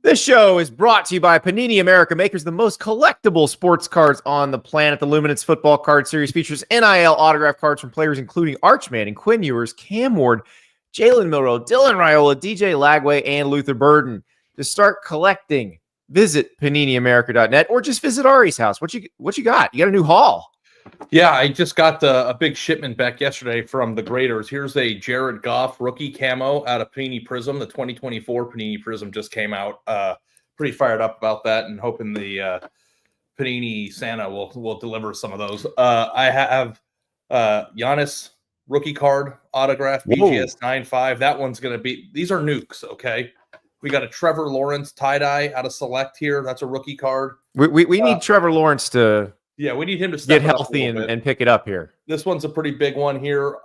This show is brought to you by Panini America, makers of the most collectible sports cards on the planet. The Luminance Football Card Series features NIL autograph cards from players including Archman and Quinn Ewers, Cam Ward, Jalen Milroe, Dylan Raiola, DJ Lagway, and Luther Burden. To start collecting, visit PaniniAmerica.net or just visit Ari's house. What you got? You got a new haul? Yeah, I just got a big shipment back yesterday from the graders. Here's a Jared Goff rookie camo out of Panini Prism. The 2024 Panini Prism just came out. Pretty fired up about that and hoping the Panini Santa will deliver some of those. I have Giannis rookie card autograph, BGS 9.5. That one's going to be – these are nukes, okay? We got a Trevor Lawrence tie-dye out of Select here. That's a rookie card. We need Trevor Lawrence to – yeah, we need him to get healthy and pick it up here. This one's a pretty big one here.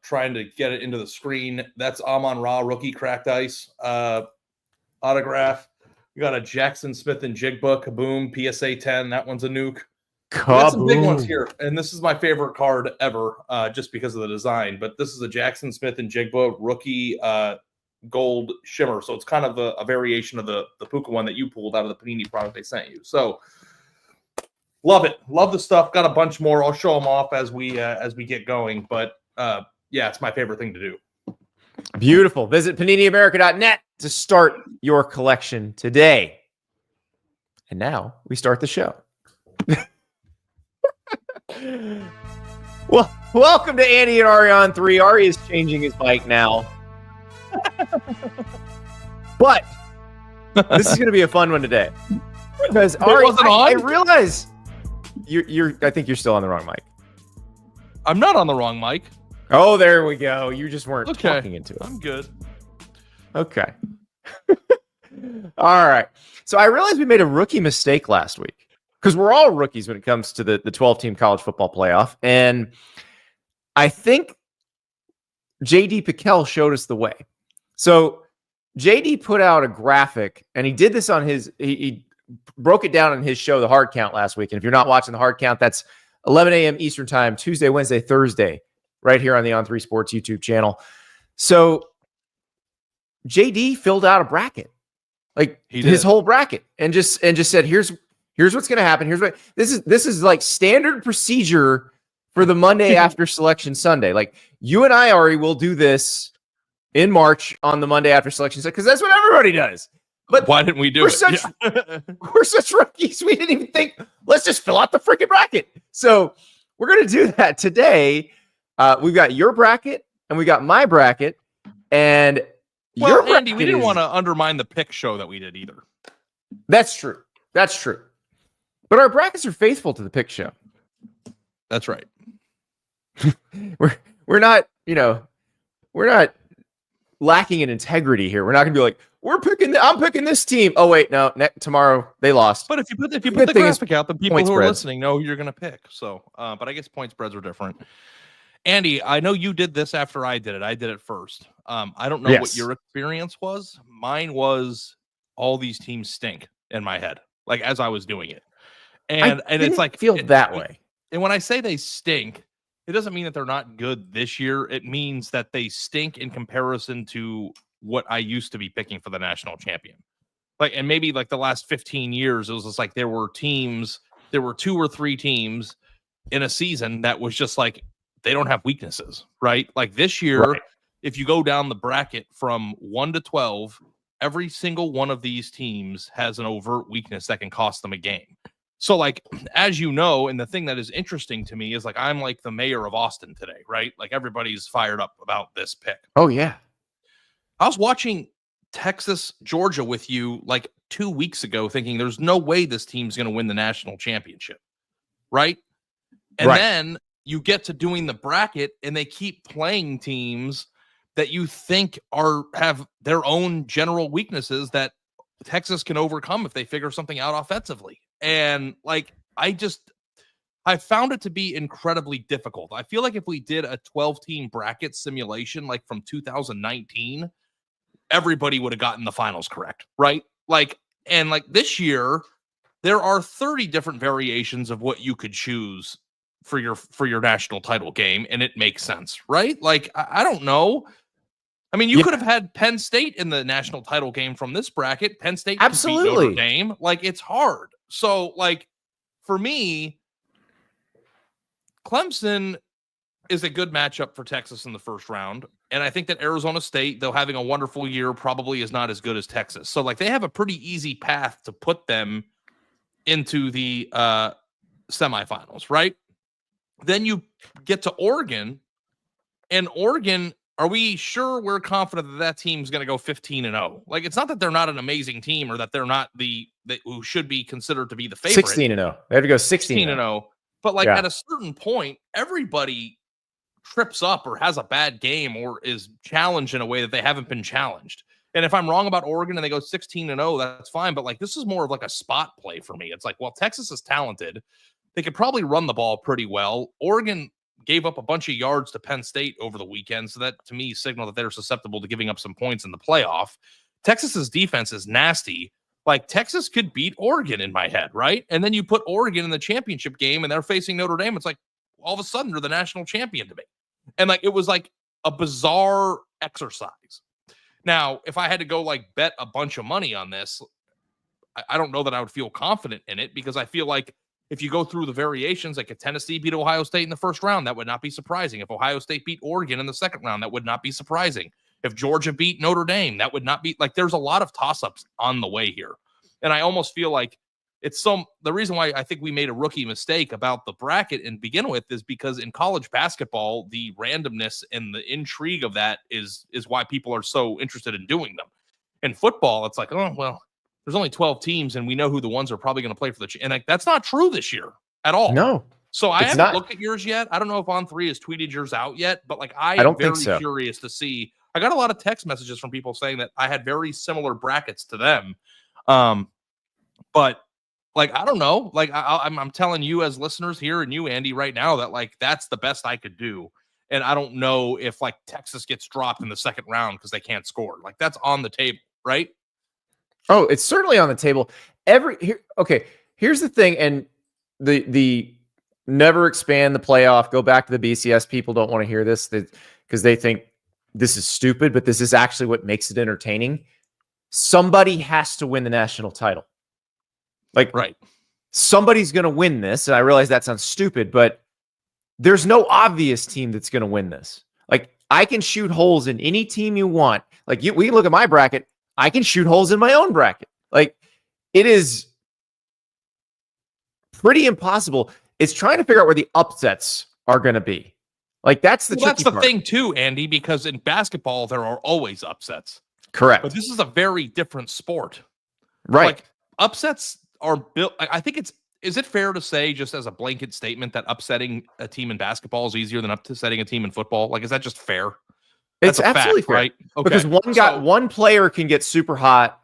Trying to get it into the screen. That's Amon-Ra rookie cracked ice autograph. We got a Jackson Smith and Jigba Kaboom PSA 10. That one's a nuke. Got some big ones here, and this is my favorite card ever, just because of the design. But this is a Jackson Smith and Jigba rookie gold shimmer. So it's kind of a variation of the Puka one that you pulled out of the Panini product they sent you. So. Love it. Love the stuff. Got a bunch more. I'll show them off as we get going. But yeah, it's my favorite thing to do. Beautiful. Visit PaniniAmerica.net to start your collection today. And now we start the show. Well, welcome to Andy and Ari on 3. Ari is changing his mic now. But this is going to be a fun one today. Because Ari, I realize... I think you're still on the wrong mic. I'm not on the wrong mic. Oh, there we go. You just weren't talking into it. I'm good. Okay. All right. So I realized we made a rookie mistake last week because we're all rookies when it comes to the 12-team college football playoff. And I think JD Pickell showed us the way. So JD put out a graphic, and he did this on he broke it down in his show, The Hard Count, last week. And if you're not watching The Hard Count, that's 11 a.m. Eastern Time, Tuesday, Wednesday, Thursday, right here on the On3 Sports YouTube channel. So JD filled out a bracket, like his whole bracket, and just said, here's what's going to happen. Here's what this is like standard procedure for the Monday after Selection Sunday. Like you and I, Ari, will do this in March on the Monday after Selection Sunday because that's what everybody does. But why didn't we do it? We're such rookies. We didn't even think, let's just fill out the freaking bracket. So we're going to do that today. We've got your bracket and we got my bracket. And your bracket, Andy, we didn't want to undermine the pick show that we did either. That's true. That's true. But our brackets are faithful to the pick show. That's right. we're not, we're not lacking in integrity here. We're not going to be like, I'm picking this team. Oh wait, no, tomorrow they lost. But if you put the graphic out, the people who are listening know who you're going to pick. So, but I guess point spreads are different. Andy, I know you did this after I did it. I did it first. I don't know what your experience was. Mine was all these teams stink in my head, like as I was doing it, and it's like that way. And when I say they stink, it doesn't mean that they're not good this year. It means that they stink in comparison to what I used to be picking for the national champion. Like, and maybe like the last 15 years, it was just like there were 2 or 3 teams in a season that was just like, they don't have weaknesses, right? Like this year, if you go down the bracket from 1 to 12, every single one of these teams has an overt weakness that can cost them a game. So like, as you know, and the thing that is interesting to me is like, I'm like the mayor of Austin today, right? Like everybody's fired up about this pick. Oh yeah. I was watching Texas, Georgia with you like 2 weeks ago thinking there's no way this team's going to win the national championship. Right. And then you get to doing the bracket and they keep playing teams that you think have their own general weaknesses that Texas can overcome if they figure something out offensively. And like, I found it to be incredibly difficult. I feel like if we did a 12-team bracket simulation, like from 2019, everybody would have gotten the finals correct, right? Like, and like this year, there are 30 different variations of what you could choose for your national title game, and it makes sense, right? Like, I don't know. I mean, you could have had Penn State in the national title game from this bracket. Penn State could beat Notre Dame. Like, it's hard. So, like, for me, Clemson is a good matchup for Texas in the first round. And I think that Arizona State, though having a wonderful year, probably is not as good as Texas. So, like, they have a pretty easy path to put them into the semifinals, right? Then you get to Oregon, and Oregon, are we sure we're confident that that team's going to go 15-0? Like, it's not that they're not an amazing team or that they're not who should be considered to be the favorite. 16-0. They have to go 16-0. But, like, at a certain point, everybody trips up or has a bad game or is challenged in a way that they haven't been challenged. And if I'm wrong about Oregon and they go 16-0, that's fine. But, like, this is more of like a spot play for me. It's like, well, Texas is talented. They could probably run the ball pretty well. Oregon gave up a bunch of yards to Penn State over the weekend. So that, to me, signaled that they're susceptible to giving up some points in the playoff. Texas's defense is nasty. Like, Texas could beat Oregon in my head, right? And then you put Oregon in the championship game and they're facing Notre Dame. It's like, all of a sudden, they're the national champion to me. And, like, it was like a bizarre exercise. Now, if I had to go, like, bet a bunch of money on this, I don't know that I would feel confident in it, because I feel like if you go through the variations, like if Tennessee beat Ohio State in the first round, that would not be surprising. If Ohio State beat Oregon in the second round, that would not be surprising. If Georgia beat Notre Dame, that would not be, like, there's a lot of toss-ups on the way here. And I almost feel like the reason why I think we made a rookie mistake about the bracket and begin with is because in college basketball, the randomness and the intrigue of that is why people are so interested in doing them. In football, it's like, oh, well, there's only 12 teams and we know who the ones are probably going to play for and, like, that's not true this year at all. No. So I haven't looked at yours yet. I don't know if On3 has tweeted yours out yet, but, like, I am very curious to see. I got a lot of text messages from people saying that I had very similar brackets to them. But, like, I don't know. Like, I'm telling you as listeners here and you, Andy, right now that, like, that's the best I could do. And I don't know if, like, Texas gets dropped in the second round because they can't score. Like, that's on the table, right? Oh, it's certainly on the table. Here's the thing, and the never expand the playoff. Go back to the BCS. People don't want to hear this because they think this is stupid, but this is actually what makes it entertaining. Somebody has to win the national title. Like, right. Somebody's going to win this. And I realize that sounds stupid, but there's no obvious team that's going to win this. Like, I can shoot holes in any team you want. Like, we can look at my bracket. I can shoot holes in my own bracket. Like, it is pretty impossible. It's trying to figure out where the upsets are going to be. Like, that's the thing too, Andy, because in basketball, there are always upsets. Correct. But this is a very different sport. Right. Like, upsets are built. I think is it fair to say, just as a blanket statement, that upsetting a team in basketball is easier than upsetting a team in football? Like, is that just fair? It's absolutely fair, right? Okay. Because one player can get super hot,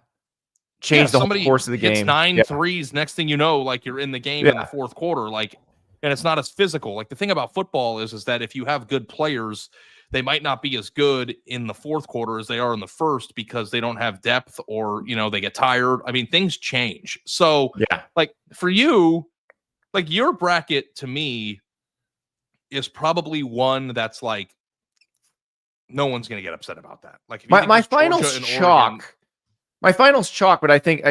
change the whole course of the game. Hits 9 threes. Next thing you know, like, you're in the game in the fourth quarter. Like, and it's not as physical. Like, the thing about football is that if you have good players, they might not be as good in the fourth quarter as they are in the first because they don't have depth or, they get tired. I mean, things change. So, like, for you, like, your bracket to me is probably one that's like, no one's going to get upset about that. Like, if my finals chalk. My finals chalk, but I think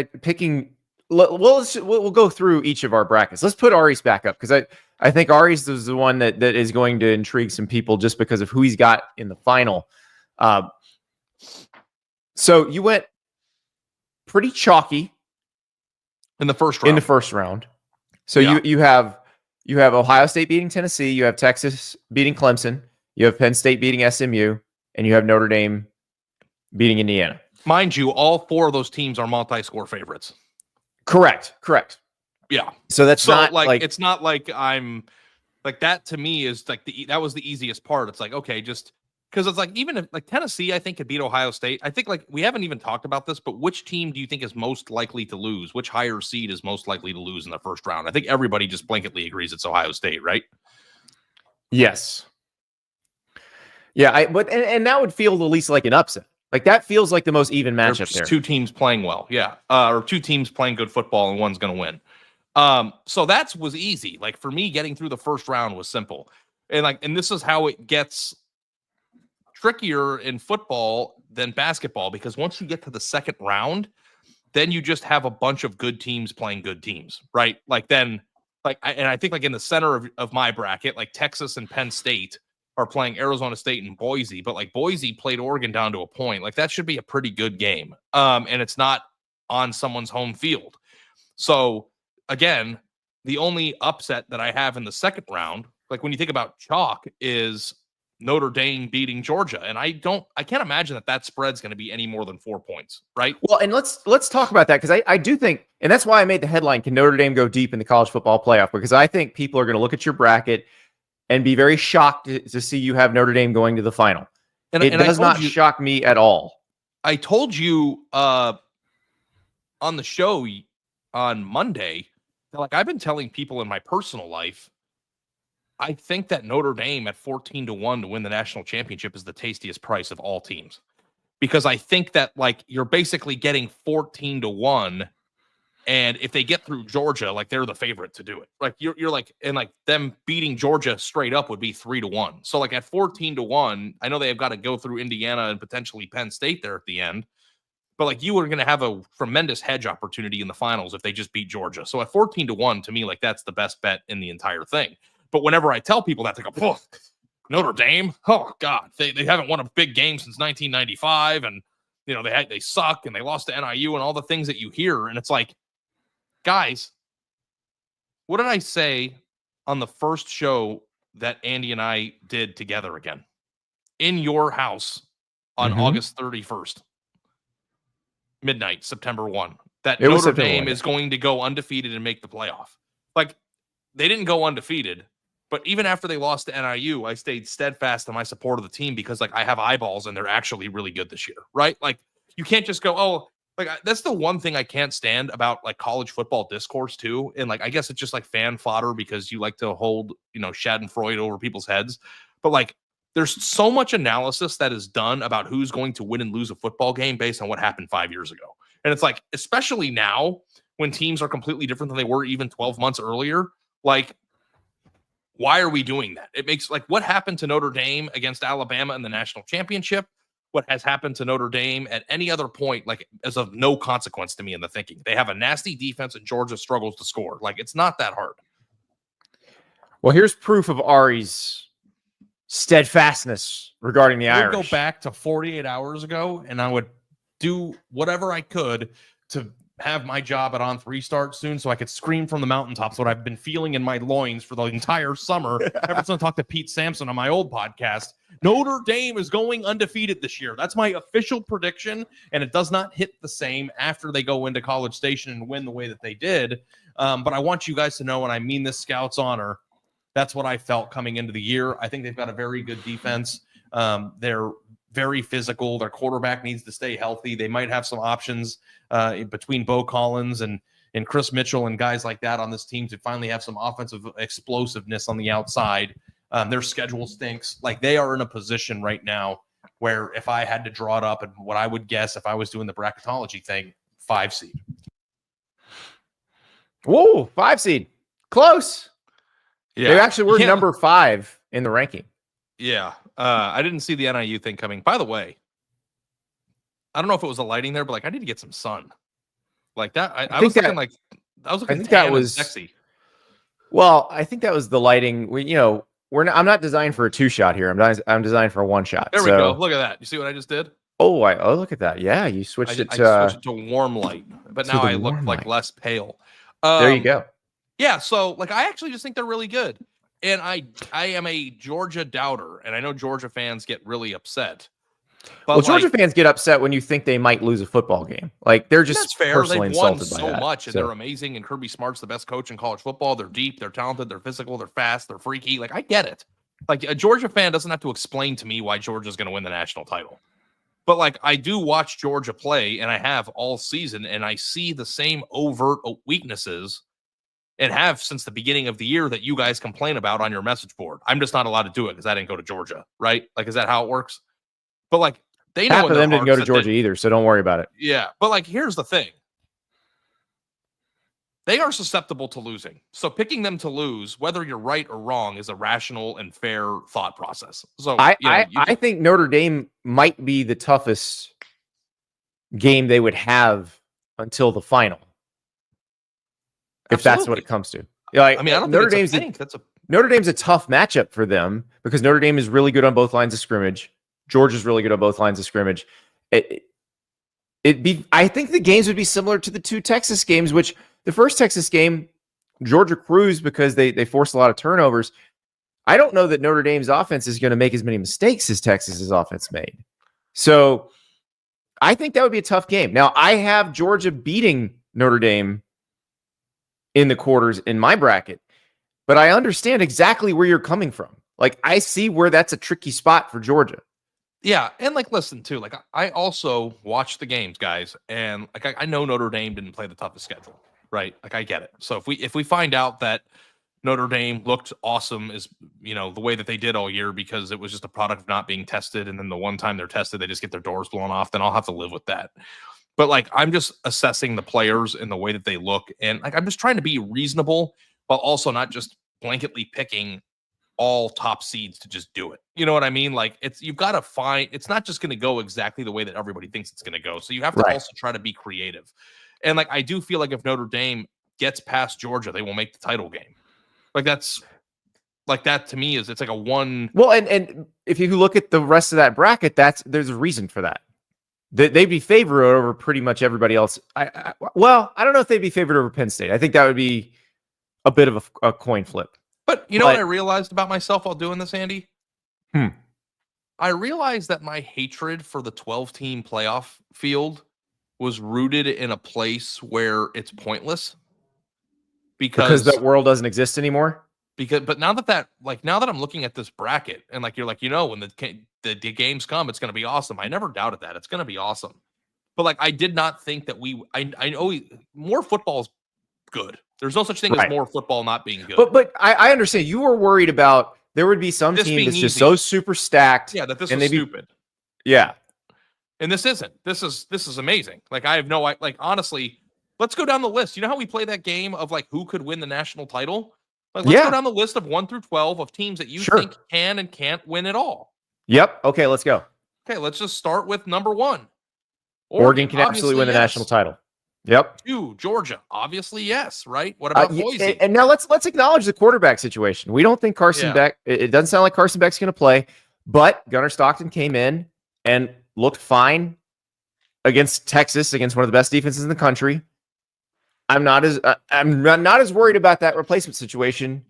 we'll go through each of our brackets. Let's put Ari's back up because I think Ari's is the one that is going to intrigue some people just because of who he's got in the final. So you went pretty chalky in the first round. So you have Ohio State beating Tennessee, you have Texas beating Clemson, you have Penn State beating SMU, and you have Notre Dame beating Indiana. Mind you, all four of those teams are multi-score favorites. Correct. Yeah. So that's not like it's not like I'm like that. To me, is like that was the easiest part. It's like, okay, just because it's like, even if like Tennessee, I think, could beat Ohio State. I think, like, we haven't even talked about this, but which team do you think is most likely to lose? Which higher seed is most likely to lose in the first round? I think everybody just blanketly agrees it's Ohio State, right? Yes. Yeah, but that would feel the least like an upset. Like, that feels like the most even matchup there. Two teams playing well, or two teams playing good football, and one's going to win. So that was easy. Like, for me, getting through the first round was simple, and this is how it gets trickier in football than basketball because once you get to the second round, then you just have a bunch of good teams playing good teams, right? Like then, I think like in the center of my bracket, like Texas and Penn State are playing Arizona State and Boise, but like Boise played Oregon down to a point. Like that should be a pretty good game. And it's not on someone's home field. So again, the only upset that I have in the second round, like when you think about chalk, is Notre Dame beating Georgia. And I can't imagine that spread's going to be any more than 4 points, right? Well, and let's talk about that because I do think, and that's why I made the headline, can Notre Dame go deep in the college football playoff? Because I think people are going to look at your bracket and be very shocked to see you have Notre Dame going to the final. And it does not shock me at all. I told you on the show on Monday, that, like I've been telling people in my personal life, I think that Notre Dame at 14-1 to win the national championship is the tastiest price of all teams. Because I think that like you're basically getting 14-1. And if they get through Georgia, like they're the favorite to do it. Like you're like, and like them beating Georgia straight up would be 3-1. So like at 14-1, I know they have got to go through Indiana and potentially Penn State there at the end. But like you are going to have a tremendous hedge opportunity in the finals if they just beat Georgia. So at 14-1, to me, like that's the best bet in the entire thing. But whenever I tell people that, they go, oh, Notre Dame, oh God, they haven't won a big game since 1995, and you know they suck and they lost to NIU and all the things that you hear, and it's like, guys, what did I say on the first show that Andy and I did together again in your house on August 31st, midnight, September 1, that Notre Dame is going to go undefeated and make the playoff? Like, they didn't go undefeated, but even after they lost to NIU, I stayed steadfast in my support of the team because like I have eyeballs and they're actually really good this year, right? Like you can't just go, oh, like that's the one thing I can't stand about like college football discourse too. And like, I guess it's just like fan fodder because you like to hold, you know, Schadenfreude over people's heads. But like, there's so much analysis that is done about who's going to win and lose a football game based on what happened 5 years ago. And it's like, especially now when teams are completely different than they were even 12 months earlier, like, why are we doing that? It makes like what happened to Notre Dame against Alabama in the national championship, what has happened to Notre Dame at any other point, like as of no consequence to me in the thinking. They have a nasty defense and Georgia struggles to score. Like it's not that hard. Well, here's proof of Ari's steadfastness regarding the Irish. I would go back to 48 hours ago and I would do whatever I could to have my job at On3 start soon so I could scream from the mountaintops what I've been feeling in my loins for the entire summer ever since I talked to Pete Sampson on my old podcast. Notre Dame is going undefeated this year. That's my official prediction, and it does not hit the same after they go into College Station and win the way that they did. But I want you guys to know, and I mean this Scout's honor, that's what I felt coming into the year. I think they've got a very good defense. They're very physical. Their quarterback needs to stay healthy. They might have some options between Beau Collins and Chris Mitchell and guys like that on this team to finally have some offensive explosiveness on the outside. Their schedule stinks. Like they are in a position right now where if I had to draw it up and what I would guess if I was doing the bracketology thing, 5 seed. Whoa, 5 seed. Close. Yeah. They actually were number 5 in the ranking. Yeah. I didn't see the NIU thing coming. By the way, I don't know if it was the lighting there, but like I need to get some sun. Like that. I was looking like I was looking that was sexy. Well, I think that was the lighting. I'm not designed for a 2-shot here. I'm designed for a 1-shot. There we go. Look at that. You see what I just did? Oh, look at that. Yeah, you switched it to I switched it to warm light, but now I look like less pale. There you go. Yeah, so like I actually just think they're really good. And I am a Georgia doubter, and I know Georgia fans get really upset. But Georgia fans get upset when you think they might lose a football game. Like they're just personally insulted by that. They've won so much, and they're amazing. And Kirby Smart's the best coach in college football. They're deep, they're talented, they're physical, they're fast, they're freaky. Like I get it. Like a Georgia fan doesn't have to explain to me why Georgia's going to win the national title. But like I do watch Georgia play, and I have all season, and I see the same overt weaknesses. And have since the beginning of the year that you guys complain about on your message board. I'm just not allowed to do it because I didn't go to Georgia, right? Like, is that how it works? But like, they know half of them didn't go to Georgia either, so don't worry about it. Yeah, but like, here's the thing: they are susceptible to losing. So picking them to lose, whether you're right or wrong, is a rational and fair thought process. So I think Notre Dame might be the toughest game they would have until the final, if that's what it comes to. Like, I mean, I don't Notre think Dame's Notre Dame's a tough matchup for them because Notre Dame is really good on both lines of scrimmage. Georgia's really good on both lines of scrimmage. I think the games would be similar to the two Texas games, which the first Texas game, Georgia cruised because they forced a lot of turnovers. I don't know that Notre Dame's offense is going to make as many mistakes as Texas's offense made. So I think that would be a tough game. Now, I have Georgia beating Notre Dame in the quarters in my bracket, but I understand exactly where you're coming from. Like, I see where that's a tricky spot for Georgia. Yeah, and like, listen too. Like, I also watch the games, guys, and like, I know Notre Dame didn't play the toughest schedule, right? Like, I get it. So if we find out that Notre Dame looked awesome, is the way that they did all year because it was just a product of not being tested, and then the one time they're tested, they just get their doors blown off, then I'll have to live with that. But like, I'm just assessing the players and the way that they look, and like, I'm just trying to be reasonable while also not just blanketly picking all top seeds to just do it. You know what I mean? Like, you've got to find, it's not just going to go exactly the way that everybody thinks it's going to go. So you have to also try to be creative. And like, I do feel like if Notre Dame gets past Georgia, they will make the title game. Like, that's like, that to me it's like a one. Well, and if you look at the rest of that bracket, there's a reason for that. They'd be favored over pretty much everybody else. I don't know if they'd be favored over Penn State. I think that would be a bit of a coin flip. But you know what I realized about myself while doing this, Andy? I realized that my hatred for the 12-team playoff field was rooted in a place where it's pointless. Because that world doesn't exist anymore? But now that I'm looking at this bracket and like, you're like, when the games come, it's going to be awesome. I never doubted that. It's going to be awesome. But like, I did not think that I know more football is good. There's no such thing as more football not being good. But I understand you were worried about there would be some team that's just so super stacked. Yeah, that this was stupid. Yeah. And this isn't. This is amazing. Like, I have honestly, let's go down the list. You know how we play that game of like who could win the national title? Like, let's go down the list of 1 through 12 of teams that you think can and can't win it all. Yep. Okay, let's go. Okay, let's just start with number 1. Oregon can absolutely win the national title. Yep. 2, Georgia. Obviously, yes, right? What about Boise? And now let's acknowledge the quarterback situation. We don't think Carson Beck, it doesn't sound like Carson Beck's going to play, but Gunnar Stockton came in and looked fine against Texas, against one of the best defenses in the country. I'm not as worried about that replacement situation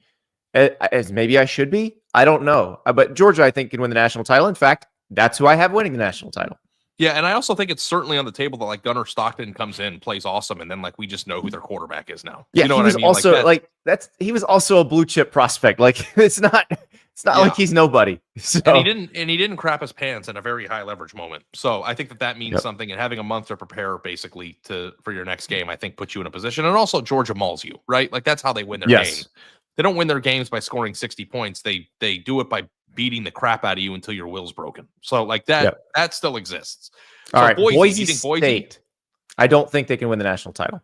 as maybe I should be. I don't know. But Georgia, I think, can win the national title. In fact, that's who I have winning the national title. Yeah, and I also think it's certainly on the table that like Gunnar Stockton comes in, plays awesome, and then like we just know who their quarterback is now. Yeah, you know he was what I mean? Also he was also a blue chip prospect. Like it's not like he's nobody. So. And he didn't crap his pants in a very high leverage moment. So I think that means something, and having a month to prepare basically for your next game, I think puts you in a position. And also Georgia mauls you, right? Like that's how they win their games. They don't win their games by scoring 60 points. They do it by beating the crap out of you until your will's broken. So like that still exists. All right, Boise State. I don't think they can win the national title.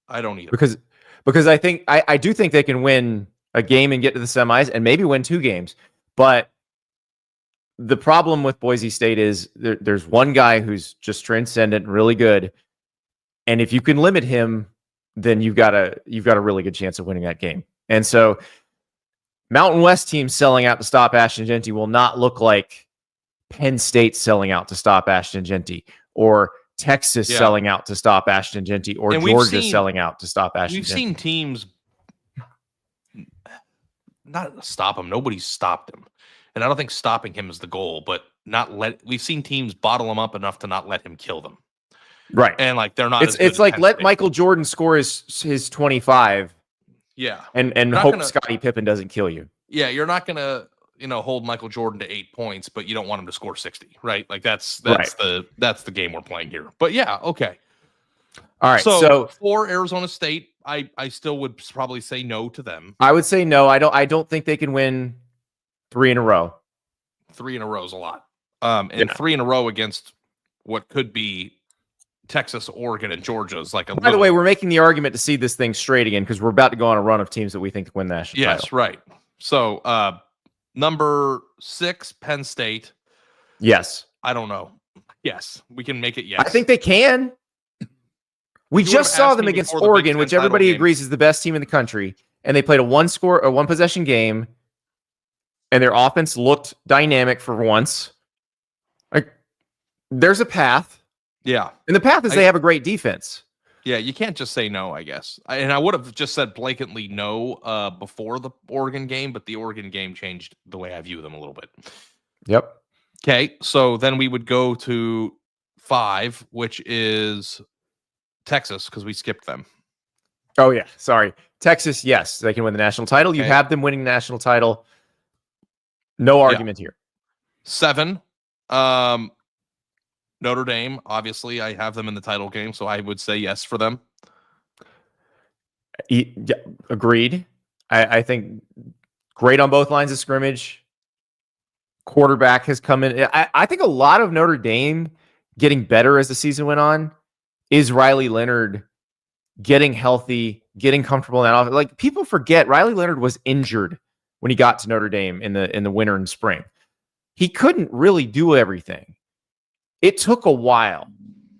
I don't either. Because I think I do think they can win a game and get to the semis and maybe win 2 games. But the problem with Boise State is there's one guy who's just transcendent and really good. And if you can limit him, then you've got a really good chance of winning that game. And so Mountain West teams selling out to stop Ashton Genty will not look like Penn State selling out to stop Ashton Genty, or Texas selling out to stop Ashton Genty, or Georgia selling out to stop Ashton Genty. We've seen teams not stop him. Nobody's stopped him. And I don't think stopping him is the goal, but we've seen teams bottle him up enough to not let him kill them. Right. And like they're not. It's like let Michael Jordan score his 25. Yeah. And hope Scottie Pippen doesn't kill you. Yeah, you're not gonna, hold Michael Jordan to 8 points, but you don't want him to score 60, right? Like that's the game we're playing here. But yeah, okay. All right. So for Arizona State, I still would probably say no to them. I would say no. I don't think they can win 3 in a row. 3 in a row is a lot. And 3 in a row against what could be Texas, Oregon, and Georgia is like a. By the way, we're making the argument to see this thing straight again because we're about to go on a run of teams that we think win the national title. Yes, right. So number 6, Penn State. Yes. I don't know. Yes, we can make it. Yes, I think they can. We just saw them against Oregon, which everybody agrees is the best team in the country, and they played a one possession game, and their offense looked dynamic for once. Like, there's a path. Yeah, and the path is they have a great defense. Yeah, you can't just say no, I guess. And I would have just said blatantly no before the Oregon game, but the Oregon game changed the way I view them a little bit. Yep. Okay, so then we would go to 5, which is Texas, because we skipped them. Oh, yeah. Sorry. Texas, yes, they can win the national title. Okay. You have them winning the national title. No argument here. 7, Notre Dame. Obviously, I have them in the title game, so I would say yes for them. Yeah, agreed. I think great on both lines of scrimmage. Quarterback has come in. I think a lot of Notre Dame getting better as the season went on is Riley Leonard getting healthy, getting comfortable in that offense. Like, people forget Riley Leonard was injured when he got to Notre Dame in the winter and spring. He couldn't really do everything. It took a while,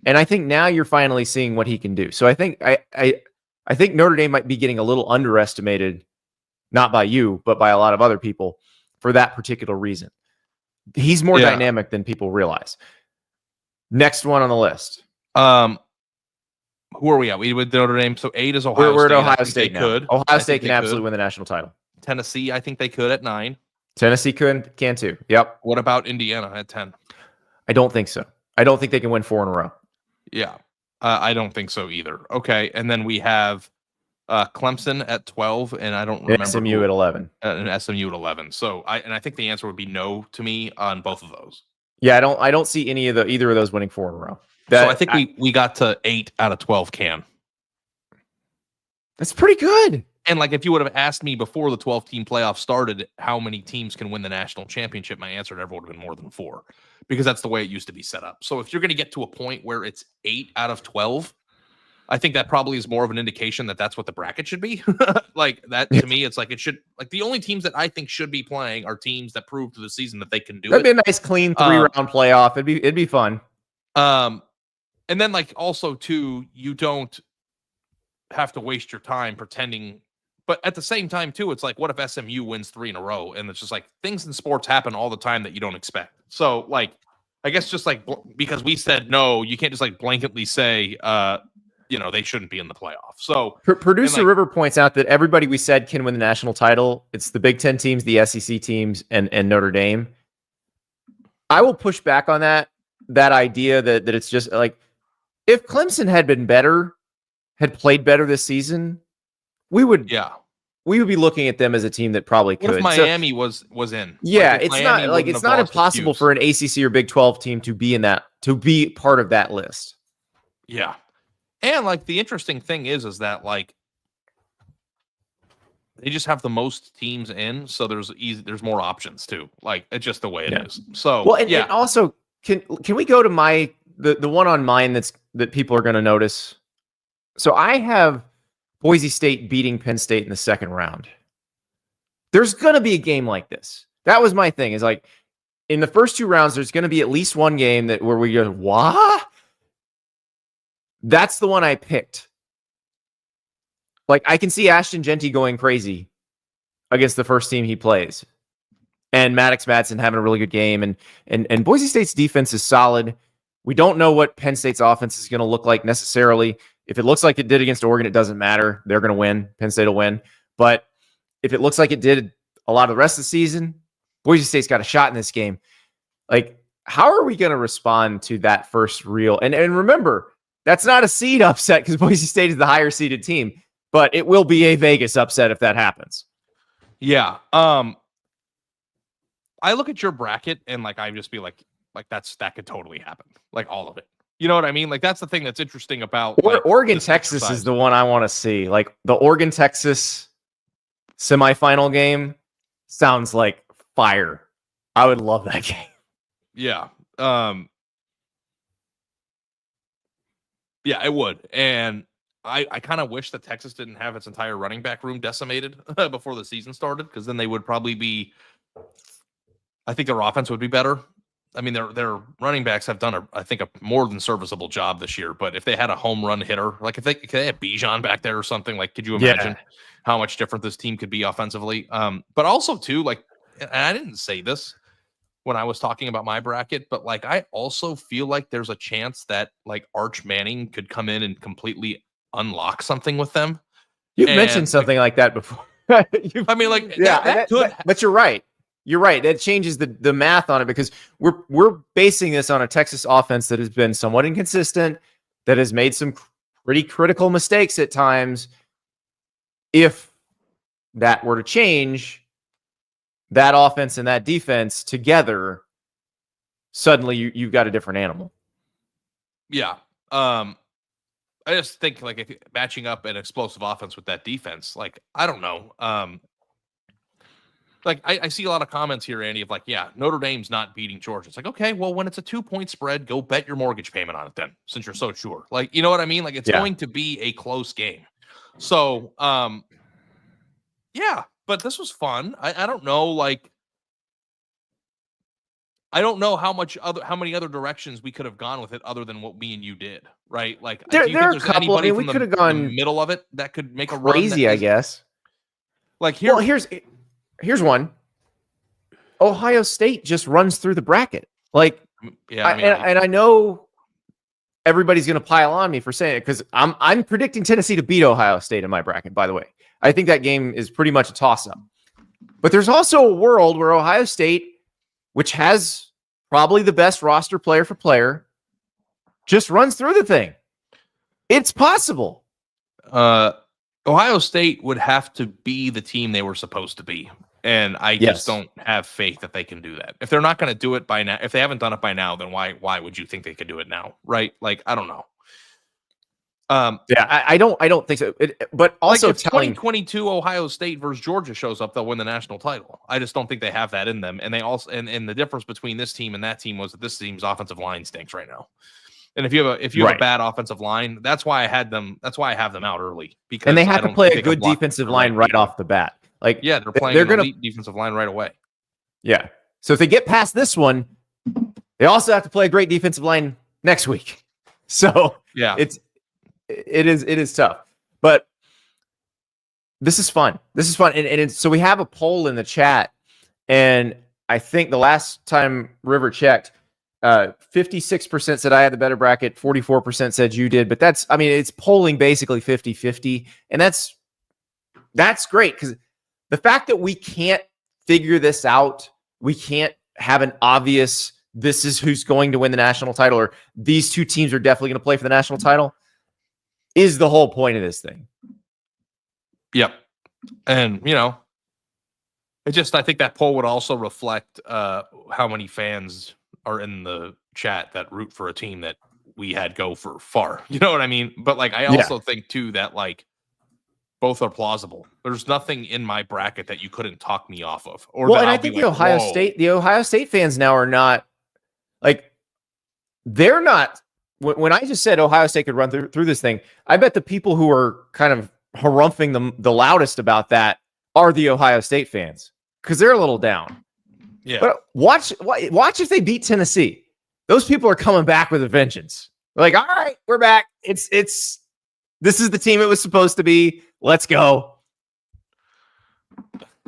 and I think now you're finally seeing what he can do. So I think I think Notre Dame might be getting a little underestimated, not by you, but by a lot of other people for that particular reason. He's more dynamic than people realize. Next one on the list. Who are we at? We with Notre Dame. So 8 is Ohio State. We're at Ohio State now. Could. Ohio State can absolutely win the national title. Tennessee, I think they could at 9. Tennessee can too. Yep. What about Indiana at 10? I don't think so. I don't think they can win 4 in a row. Yeah. I don't think so either. Okay. And then we have Clemson at 12, and I don't remember. SMU at 11. And SMU at 11. So I think the answer would be no to me on both of those. Yeah, I don't see either of those winning 4 in a row. So I think we got to 8 out of 12 can. That's pretty good. And like, if you would have asked me before the 12-team playoff started, how many teams can win the national championship, my answer never would have been more than 4, because that's the way it used to be set up. So if you're going to get to a point where it's 8 out of 12, I think that probably is more of an indication that that's what the bracket should be. Like, that to me, it's like it should. Like, the only teams that I think should be playing are teams that prove to the season that they can do it. That'd be a nice, clean 3-round playoff. It'd be fun. And then, like, also too, you don't have to waste your time pretending. But at the same time, too, it's like, what if SMU wins 3 in a row? And it's just like, things in sports happen all the time that you don't expect. So, like, I guess just like, because we said no, you can't just like blanketly say, they shouldn't be in the playoff. So Producer River points out that everybody we said can win the national title. It's the Big Ten teams, the SEC teams, and Notre Dame. I will push back on that idea that it's just like, if Clemson had been better, had played better this season, we would be looking at them as a team that probably could. What if Miami was in? Yeah, like, it's not impossible for an ACC or Big 12 team to be part of that list. Yeah. And like, the interesting thing is that like, they just have the most teams in, so there's more options too. Like, it's just the way it is. So well, and also can we go to the one on mine that people are going to notice? So I have Boise State beating Penn State in the second round. There's going to be a game like this. That was my thing, is like, in the first 2 rounds, there's going to be at least one game where we go, what? That's the one I picked. Like, I can see Ashton Genty going crazy against the first team he plays, and Maddox Madsen having a really good game, and Boise State's defense is solid. We don't know what Penn State's offense is going to look like necessarily. If it looks like it did against Oregon, it doesn't matter. They're going to win. Penn State will win. But if it looks like it did a lot of the rest of the season, Boise State's got a shot in this game. Like, how are we going to respond to that first real? And remember, that's not a seed upset because Boise State is the higher seeded team, but it will be a Vegas upset if that happens. Yeah. I look at your bracket and like, I just be like that could totally happen. Like, all of it. You know what I mean? Like, that's the thing that's interesting about Oregon, Texas is the one I want to see. Like, the Oregon, Texas semifinal game sounds like fire. I would love that game. Yeah. Yeah, it would. And I kind of wish that Texas didn't have its entire running back room decimated before the season started, because then they would probably be, I think their offense would be better. I mean, their running backs have done I think a more than serviceable job this year. But if they had a home run hitter, like if they had Bijan back there or something, like could you imagine how much different this team could be offensively? But also too, like, and I didn't say this when I was talking about my bracket, but like I also feel like there's a chance that like Arch Manning could come in and completely unlock something with them. You've mentioned something like that before. I mean, like, that could. But you're right. You're right. That changes the math on it, because we're basing this on a Texas offense that has been somewhat inconsistent, that has made some pretty critical mistakes at times. If that were to change, that offense and that defense together, suddenly you've got a different animal. Yeah. I just think like if matching up an explosive offense with that defense, like, I don't know. Like I see a lot of comments here, Andy, of like, yeah, Notre Dame's not beating Georgia. It's like, okay, well, when it's a 2-point spread, go bet your mortgage payment on it then, since you're so sure. Like, you know what I mean? Like, it's going to be a close game. So, yeah, but this was fun. I don't know, like, I don't know how many other directions we could have gone with it other than what me and you did, right? Like, there are a couple. I mean, we could have gone the middle of it that could make a crazy, I guess. Like here, well, here's one. Ohio State just runs through the bracket. Like, yeah, and I know everybody's going to pile on me for saying it, because I'm predicting Tennessee to beat Ohio State in my bracket. By the way, I think that game is pretty much a toss-up. But there's also a world where Ohio State, which has probably the best roster player for player, just runs through the thing. It's possible. Ohio State would have to be the team they were supposed to be. And I just don't have faith that they can do that. If they're not going to do it by now, if they haven't done it by now, then why would you think they could do it now? Right? Like, I don't know. I don't think so. But also, like if 2022 Ohio State versus Georgia shows up, they'll win the national title. I just don't think they have that in them. And they also, and the difference between this team and that team was that this team's offensive line stinks right now. And if you have a bad offensive line, that's why I had them. That's why I have them out early, because and they have to play a good defensive line right off the bat. Like, yeah, they're going to defensive line right away. Yeah. So if they get past this one, they also have to play a great defensive line next week. So yeah, it is tough, but this is fun. And so we have a poll in the chat, and I think the last time River checked, 56% said I had the better bracket, 44% said you did, but it's polling basically 50-50. And that's great, because the fact that we can't figure this out, we can't have an obvious, this is who's going to win the national title, or these two teams are definitely going to play for the national title, is the whole point of this thing. Yep. And, I think that poll would also reflect how many fans are in the chat that root for a team that we had go for far. You know what I mean? But, like, I also think, too, that, like, both are plausible. There's nothing in my bracket that you couldn't talk me off of. And I think the Ohio State fans now are not, like, they're not. When I just said Ohio State could run through this thing, I bet the people who are kind of harumphing the loudest about that are the Ohio State fans, because they're a little down. Yeah. But watch if they beat Tennessee. Those people are coming back with a vengeance. They're like, all right, we're back. This is the team it was supposed to be. Let's go.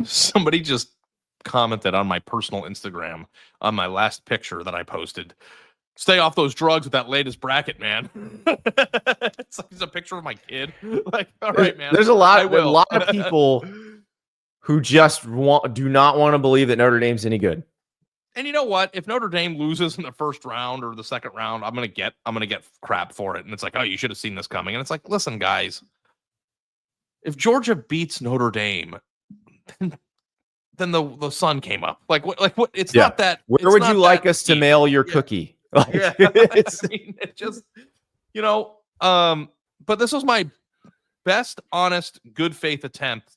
Somebody just commented on my personal Instagram on my last picture that I posted. Stay off those drugs with that latest bracket, man. It's a picture of my kid. Like, all right, man. There's a lot of people who just do not want to believe that Notre Dame's any good. And you know what? If Notre Dame loses in the first round or the second round, I'm gonna get crap for it. And it's like, oh, you should have seen this coming. And it's like, listen, guys, if Georgia beats Notre Dame, then the sun came up. Like what? It's not that. Where would you like us to mail your cookie? Like, it just, but this was my best, honest, good faith attempt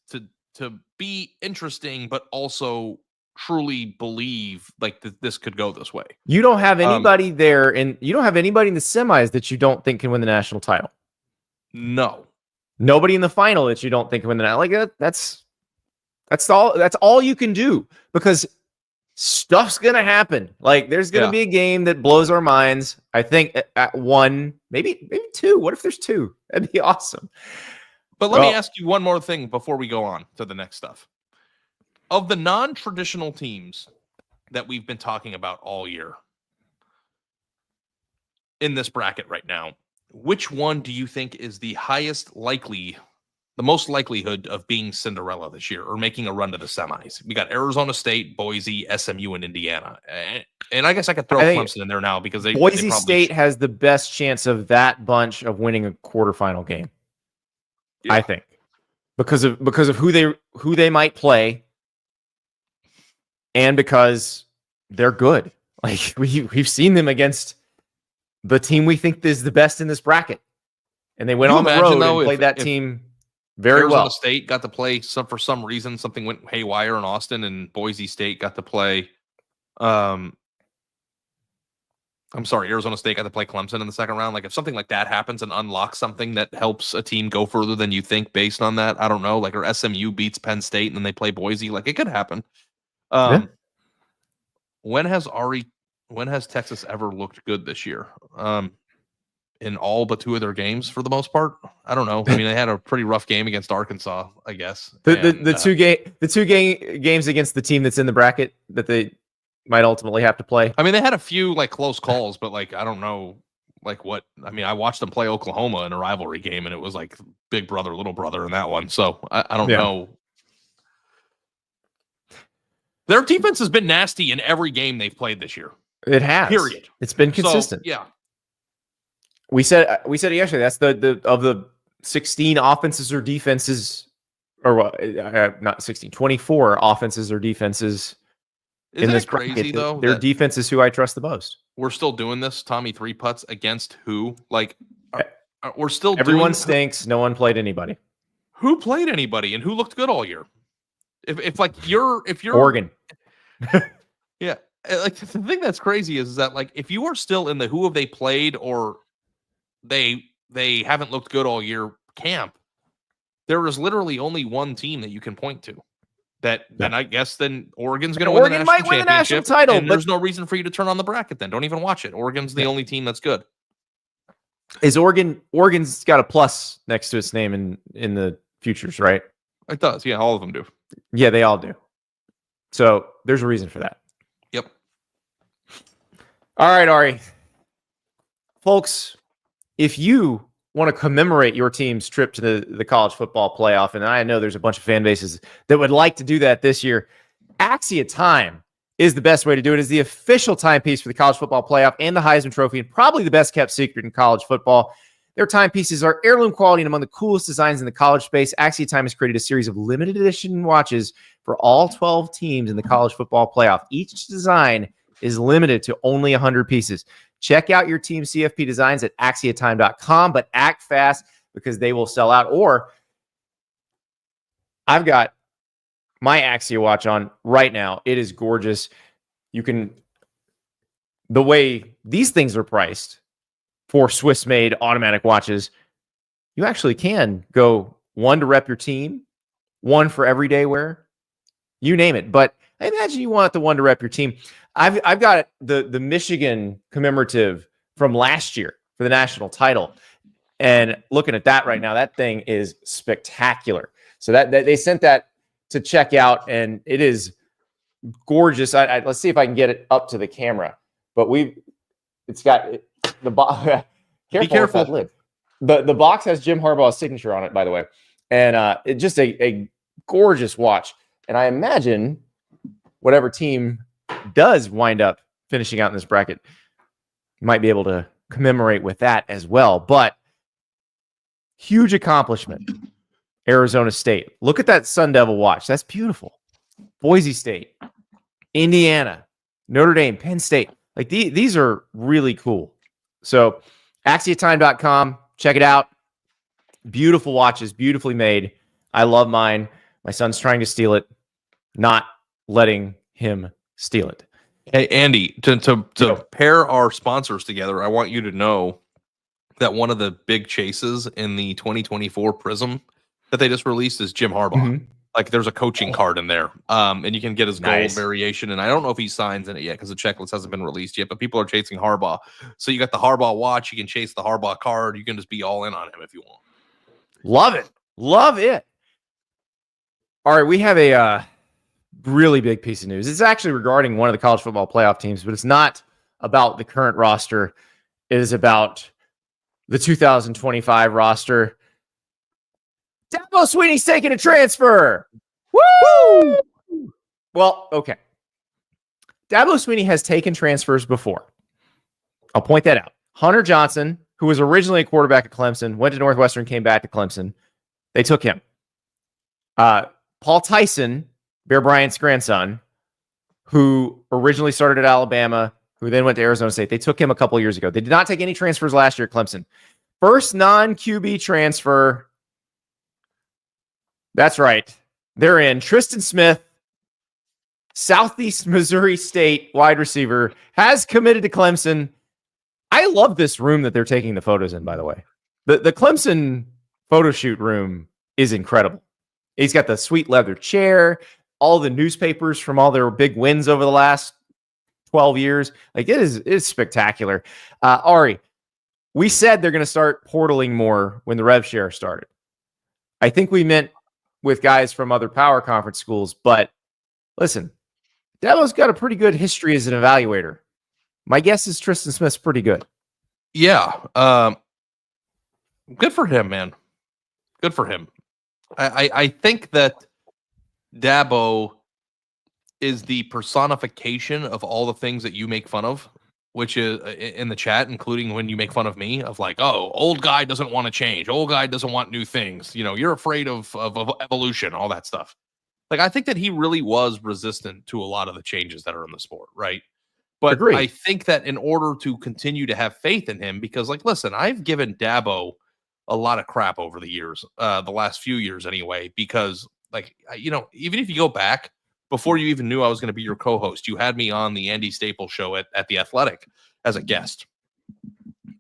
to be interesting, but also truly believe like this could go this way. You don't have anybody there, and you don't have anybody in the semis that you don't think can win the national title. No. Nobody in the final that you don't think can win the national. Like that's all you can do, because stuff's gonna happen. Like there's gonna be a game that blows our minds. I think at one, maybe two. What if there's two? That'd be awesome. But let me ask you one more thing before we go on to the next stuff. Of the non-traditional teams that we've been talking about all year in this bracket right now, which one do you think is the most likelihood of being Cinderella this year or making a run to the semis? We got Arizona State, Boise, SMU, and Indiana. And I guess I could throw Clemson in there now because Boise State has the best chance of that bunch of winning a quarterfinal game. Yeah. I think because of who they might play, and because they're good. Like we've seen them against the team we think is the best in this bracket, and they went on the road and played that team very well. Arizona State got to play for some reason something went haywire in Austin, and Boise State got to play. Arizona State got to play Clemson in the second round. Like if something like that happens and unlocks something that helps a team go further than you think based on that, I don't know. Like or SMU beats Penn State and then they play Boise. Like it could happen. When has Texas ever looked good this year? In all but two of their games for the most part. I don't know. I mean, they had a pretty rough game against Arkansas, I guess. The two games against the team that's in the bracket that they might ultimately have to play. I mean, they had a few like close calls, but like I don't know like what. I mean, I watched them play Oklahoma in a rivalry game, and it was like big brother, little brother in that one. So I don't know. Their defense has been nasty in every game they've played this year. It has. Period. It's been consistent. So, yeah. We said it yesterday. That's the of the 16 offenses or defenses, or what? Not 16, 24 offenses or defenses. Isn't this crazy though? Their defense is who I trust the most. We're still doing this, Tommy, 3 putts against who? Like, we're still. Everyone stinks. No one played anybody. Who played anybody and who looked good all year? If you're Oregon. Yeah. Like the thing that's crazy is that like if you are still in the who have they played or they haven't looked good all year camp, there is literally only one team that you can point to. And I guess then Oregon's going to win the national championship. Win the national title, and there's no reason for you to turn on the bracket then. Don't even watch it. Oregon's the only team that's good. Is Oregon's got a plus next to its name in the futures, right? It does. Yeah, all of them do. Yeah, they all do. So there's a reason for that. Yep. All right, Ari. Folks, if you want to commemorate your team's trip to the college football playoff, and I know there's a bunch of fan bases that would like to do that this year, Axia Time is the best way to do it. It's the official timepiece for the college football playoff and the Heisman Trophy, and probably the best kept secret in college football. Their timepieces are heirloom quality and among the coolest designs in the college space. Axia Time has created a series of limited edition watches for all 12 teams in the college football playoff. Each design is limited to only 100 pieces. Check out your team CFP designs at axiatime.com, but act fast because they will sell out. Or I've got my Axia watch on right now. It is gorgeous. The way these things are priced for Swiss-made automatic watches, you actually can go one to rep your team, one for everyday wear, you name it. But I imagine you want the one to rep your team. I've got the Michigan commemorative from last year for the national title, and looking at that right now, that thing is spectacular. So that they sent that to check out, and it is gorgeous. Let's see if I can get it up to the camera. But it's got the box. Be careful. The box has Jim Harbaugh's signature on it, by the way, and it's just a gorgeous watch. And I imagine whatever team does wind up finishing out in this bracket might be able to commemorate with that as well. But huge accomplishment. Arizona State. Look at that Sun Devil watch. That's beautiful. Boise State, Indiana, Notre Dame, Penn State. Like these are really cool. So axiatime.com, check it out. Beautiful watches, beautifully made. I love mine. My son's trying to steal it, not letting him steal it. Hey, Andy, to pair our sponsors together, I want you to know that one of the big chases in the 2024 Prism that they just released is Jim Harbaugh. Mhm. Like there's a coaching card in there, and you can get his gold Nice. variation. And I don't know if he signs in it yet because the checklist hasn't been released yet. But people are chasing Harbaugh, so you got the Harbaugh watch. You can chase the Harbaugh card. You can just be all in on him if you want. Love it. Love it. All right, we have a really big piece of news. It's actually regarding one of the college football playoff teams, but it's not about the current roster. It is about the 2025 roster. Dabo Swinney's taking a transfer. Woo! Well, okay. Dabo Swinney has taken transfers before. I'll point that out. Hunter Johnson, who was originally a quarterback at Clemson, went to Northwestern, came back to Clemson. They took him. Paul Tyson, Bear Bryant's grandson, who originally started at Alabama, who then went to Arizona State. They took him a couple years ago. They did not take any transfers last year at Clemson. First non-QB transfer. That's right. They're in. Tristan Smith, Southeast Missouri State wide receiver, has committed to Clemson. I love this room that they're taking the photos in, by the way. The Clemson photo shoot room is incredible. He's got the sweet leather chair, all the newspapers from all their big wins over the last 12 years. Like it is spectacular. Ari, we said they're going to start portaling more when the rev share started. I think we meant with guys from other power conference schools, but listen, Dabo's got a pretty good history as an evaluator. My guess is Tristan Smith's pretty good. Yeah. Good for him, man. Good for him. I think that Dabo is the personification of all the things that you make fun of, which is in the chat, including when you make fun of me of like, oh, old guy doesn't want to change. Old guy doesn't want new things. You know, you're afraid of evolution, all that stuff. Like, I think that he really was resistant to a lot of the changes that are in the sport, right? But Agreed. I think that in order to continue to have faith in him, because like, listen, I've given Dabo a lot of crap over the years, the last few years anyway, because like, you know, even if you go back before you even knew I was going to be your co-host, you had me on the Andy Staples show at The Athletic as a guest.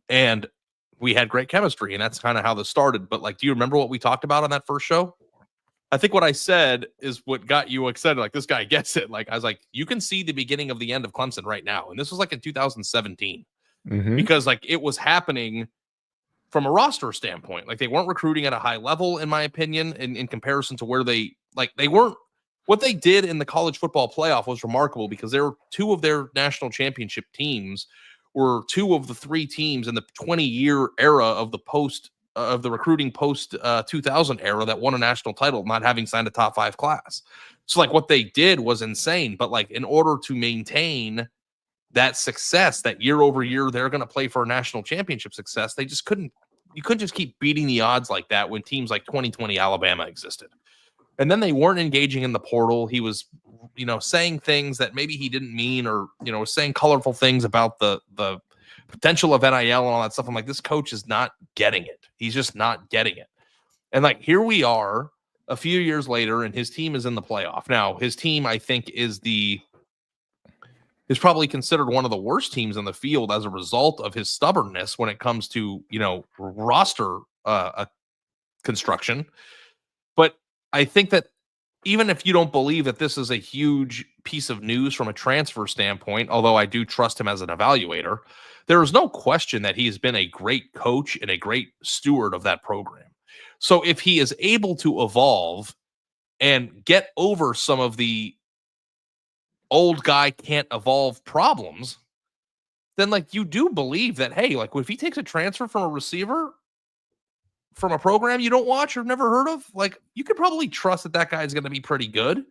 And we had great chemistry, and that's kind of how this started. But like, do you remember what we talked about on that first show? I think what I said is what got you excited. Like, this guy gets it. Like, I was like, you can see the beginning of the end of Clemson right now. And this was like in 2017 because like it was happening from a roster standpoint. Like, they weren't recruiting at a high level, in my opinion, in comparison to where they weren't. What they did in the college football playoff was remarkable because there were two of their national championship teams were two of the three teams in the 20-year era of the recruiting post 2000 era that won a national title, not having signed a top 5 class. So like what they did was insane, but like in order to maintain that success, that year over year, they're going to play for a national championship success. You couldn't just keep beating the odds like that when teams like 2020 Alabama existed. And then they weren't engaging in the portal. He was, you know, saying things that maybe he didn't mean, or, you know, saying colorful things about the potential of NIL and all that stuff. I'm like, this coach is not getting it. He's just not getting it. And like, here we are a few years later, and his team is in the playoff. Now, his team, I think, is probably considered one of the worst teams in the field as a result of his stubbornness when it comes to, you know, roster construction. But I think that even if you don't believe that this is a huge piece of news from a transfer standpoint, although I do trust him as an evaluator, there is no question that he has been a great coach and a great steward of that program. So if he is able to evolve and get over some of the old guy can't evolve problems, then like you do believe that, hey, like if he takes a transfer from a receiver from a program you don't watch or never heard of, like you could probably trust that that guy is going to be pretty good.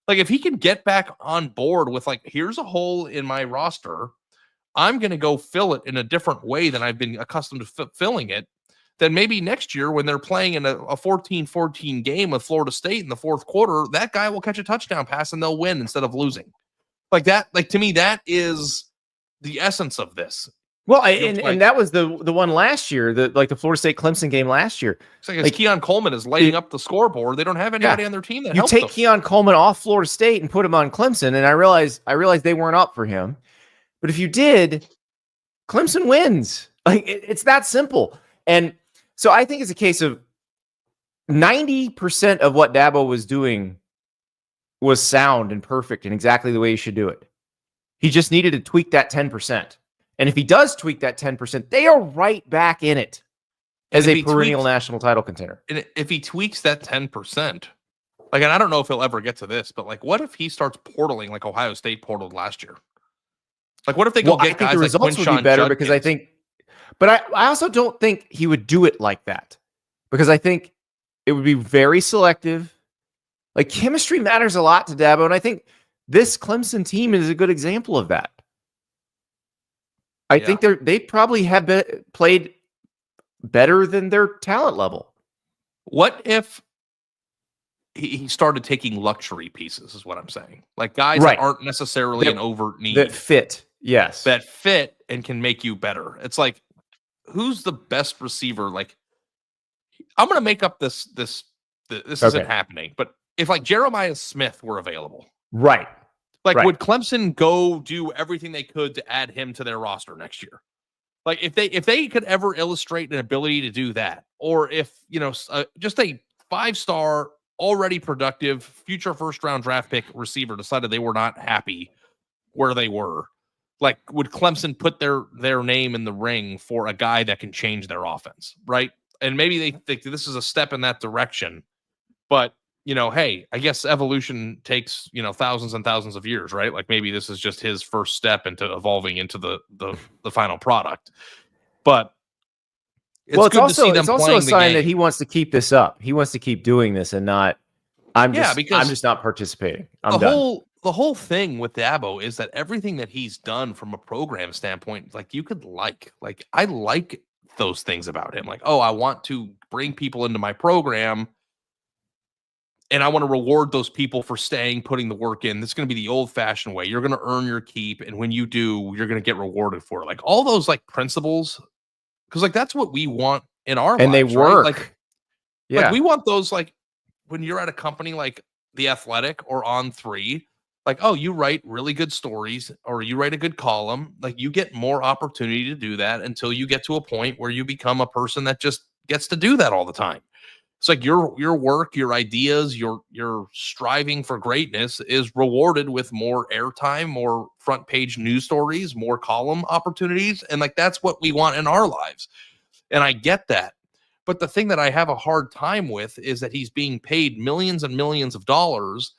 Like if he can get back on board with like, here's a hole in my roster, I'm going to go fill it in a different way than I've been accustomed to filling it, then maybe next year when they're playing in a 14-14 game with Florida State in the fourth quarter, that guy will catch a touchdown pass and they'll win instead of losing. Like that, like to me, that is the essence of this. Well, and that was the one last year, the Florida State Clemson game last year. It's like, Keon Coleman is lighting up the scoreboard. They don't have anybody on their team that helps them. You take Keon Coleman off Florida State and put him on Clemson, and I realized they weren't up for him. But if you did, Clemson wins. Like it's that simple. And so I think it's a case of 90% of what Dabo was doing was sound and perfect and exactly the way he should do it. He just needed to tweak that 10%. And if he does tweak that 10%, they are right back in it as a perennial national title contender. And if he tweaks that 10%, like, and I don't know if he'll ever get to this, but like, what if he starts portaling like Ohio State portaled last year? Like, what if they go get guys the results like would be better because I think, but I also don't think he would do it like that because I think it would be very selective. Like chemistry matters a lot to Dabo, and I think this Clemson team is a good example of that. I think they probably have played better than their talent level. What if he started taking luxury pieces is what I'm saying. Like guys that aren't necessarily an overt need. That fit. Yes. That fit and can make you better. It's like, who's the best receiver? Like, I'm going to make up this isn't happening, but if like Jeremiah Smith were available. Right. Like, would Clemson go do everything they could to add him to their roster next year? Like, if they could ever illustrate an ability to do that, or if, just a 5-star, already productive, future first-round draft pick receiver decided they were not happy where they were, like, would Clemson put their name in the ring for a guy that can change their offense, right? And maybe they think this is a step in that direction, but hey, I guess evolution takes, thousands and thousands of years, right? Like maybe this is just his first step into evolving into the final product. But it's good to see them it's also a sign that he wants to keep this up. He wants to keep doing this and not, I'm just not participating. I'm done. The whole thing with Dabo is that everything that he's done from a program standpoint, like you could I like those things about him. Like, I want to bring people into my program and I want to reward those people for staying, putting the work in. This is going to be the old-fashioned way. You're going to earn your keep, and when you do, you're going to get rewarded for it. Like all those principles, because that's what we want in our lives. And they work. Right? Like we want those. Like when you're at a company like The Athletic or On3, like you write really good stories or you write a good column. Like you get more opportunity to do that until you get to a point where you become a person that just gets to do that all the time. It's like your work, your ideas, your striving for greatness is rewarded with more airtime, more front page news stories, more column opportunities. And that's what we want in our lives. And I get that. But the thing that I have a hard time with is that he's being paid millions and millions of dollars.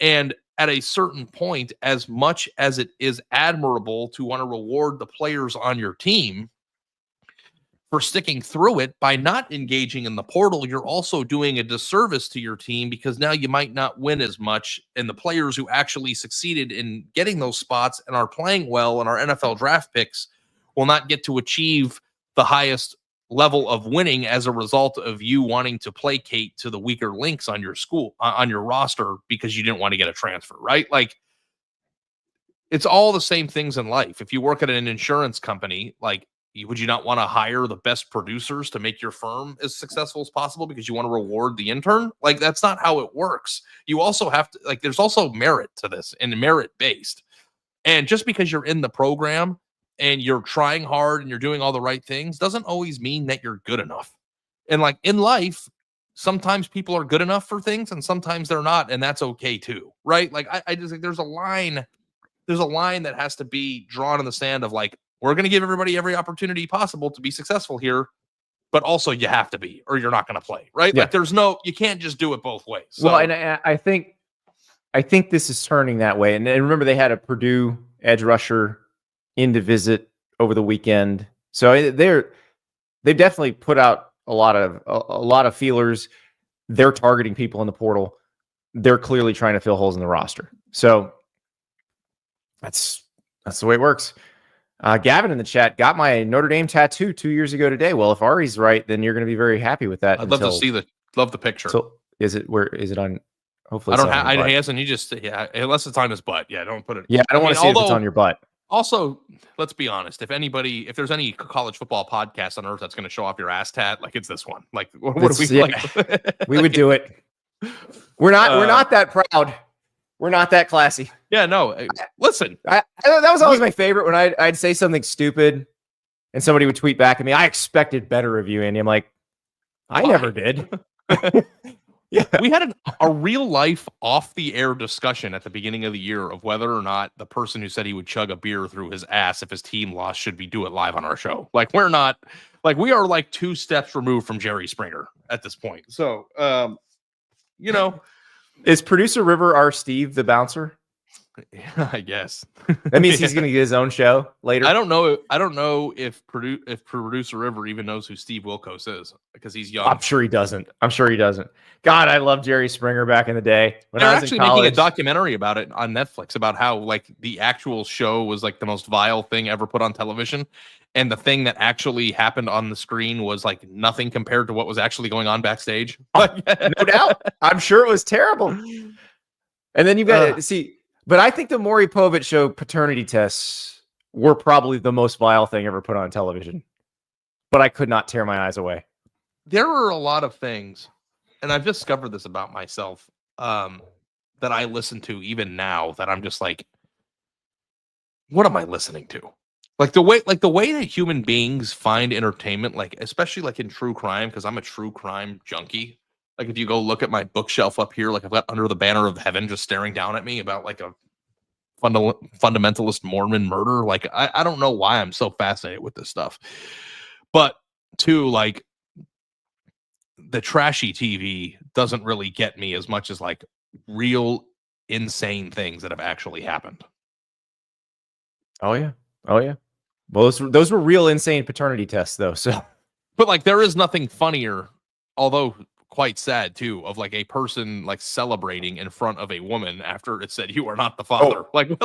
And at a certain point, as much as it is admirable to want to reward the players on your team for sticking through it, by not engaging in the portal, you're also doing a disservice to your team because now you might not win as much. And the players who actually succeeded in getting those spots and are playing well in our NFL draft picks will not get to achieve the highest level of winning as a result of you wanting to placate to the weaker links on your on your roster because you didn't want to get a transfer, right? Like it's all the same things in life. If you work at an insurance company, would you not want to hire the best producers to make your firm as successful as possible because you want to reward the intern? Like, that's not how it works. You also have to, there's also merit to this and merit-based. And just because you're in the program and you're trying hard and you're doing all the right things doesn't always mean that you're good enough. And in life, sometimes people are good enough for things and sometimes they're not. And that's okay too, right? I just think there's a line that has to be drawn in the sand of we're going to give everybody every opportunity possible to be successful here, but also you have to be, or you're not going to play, right? Yeah. You can't just do it both ways. So, well, and I think this is turning that way. And remember, they had a Purdue edge rusher in to visit over the weekend, so they've definitely put out a lot of feelers. They're targeting people in the portal. They're clearly trying to fill holes in the roster. So that's the way it works. Gavin in the chat got my Notre Dame tattoo 2 years ago today. Well, if Ari's right, then you're going to be very happy with that. I'd love to see love the picture. So is it on? Hopefully, I don't have. He hasn't. He just unless it's on his butt. Yeah, don't put it. Yeah, I don't want to see if it's on your butt. Also, let's be honest. If there's any college football podcast on earth that's going to show off your ass tat, like it's this one. Like, what do we like? We would do it. We're not that proud. We're not that classy. Yeah, no. Listen, that was always my favorite when I'd say something stupid and somebody would tweet back at me. I expected better of you, Andy. I'm like, I never did. Yeah, we had a real life off the air discussion at the beginning of the year of whether or not the person who said he would chug a beer through his ass if his team lost should do it live on our show. Like, we're not, like, we are like 2 steps removed from Jerry Springer at this point. So, is producer River our Steve the bouncer? Yeah, I guess that means he's going to get his own show later. I don't know if producer River even knows who Steve Wilkos is because he's young. I'm sure he doesn't. God, I loved Jerry Springer back in the day. They're actually making a documentary about it on Netflix about how like the actual show was like the most vile thing ever put on television. And the thing that actually happened on the screen was like nothing compared to what was actually going on backstage. No doubt. I'm sure it was terrible. And then you've got to see, but I think the Maury Povich show paternity tests were probably the most vile thing ever put on television. But I could not tear my eyes away. There are a lot of things, and I've discovered this about myself, that I listen to even now that I'm just like, what am I listening to? Like the way that human beings find entertainment, like especially like in true crime, because I'm a true crime junkie. Like if you go look at my bookshelf up here, like I've got Under the Banner of Heaven just staring down at me about like a fundamentalist Mormon murder. Like I don't know why I'm so fascinated with this stuff. But too, like the trashy TV doesn't really get me as much as like real insane things that have actually happened. Oh yeah. Well, those were real insane paternity tests though. So, but like there is nothing funnier, although quite sad too, of like a person like celebrating in front of a woman after it said you are not the father. Oh, like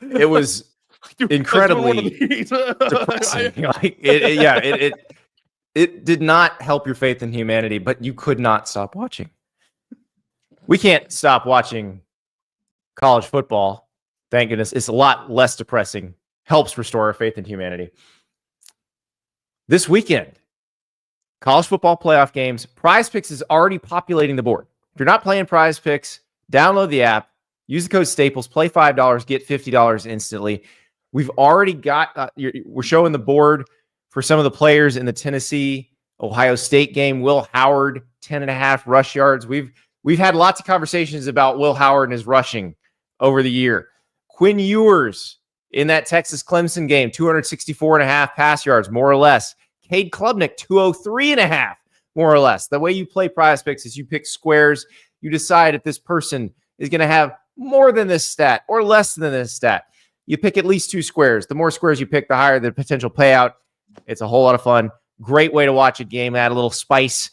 it was incredibly depressing. It did not help your faith in humanity, but you could not stop watching. We can't stop watching college football. Thank goodness. It's a lot less depressing. Helps restore our faith in humanity. This weekend, college football playoff games. PrizePicks is already populating the board. If you're not playing PrizePicks, download the app, use the code Staples, play $5, get $50 instantly. We've already got, we're showing the board for some of the players in the Tennessee-Ohio State game. Will Howard, 10.5 rush yards. We've had lots of conversations about Will Howard and his rushing over the year. Quinn Ewers in that Texas-Clemson game, 264.5 pass yards, more or less. Cade Klubnik, 203.5, more or less. The way you play PrizePicks is you pick squares. You decide if this person is going to have more than this stat or less than this stat. You pick at least 2 squares. The more squares you pick, the higher the potential payout. It's a whole lot of fun. Great way to watch a game, add a little spice.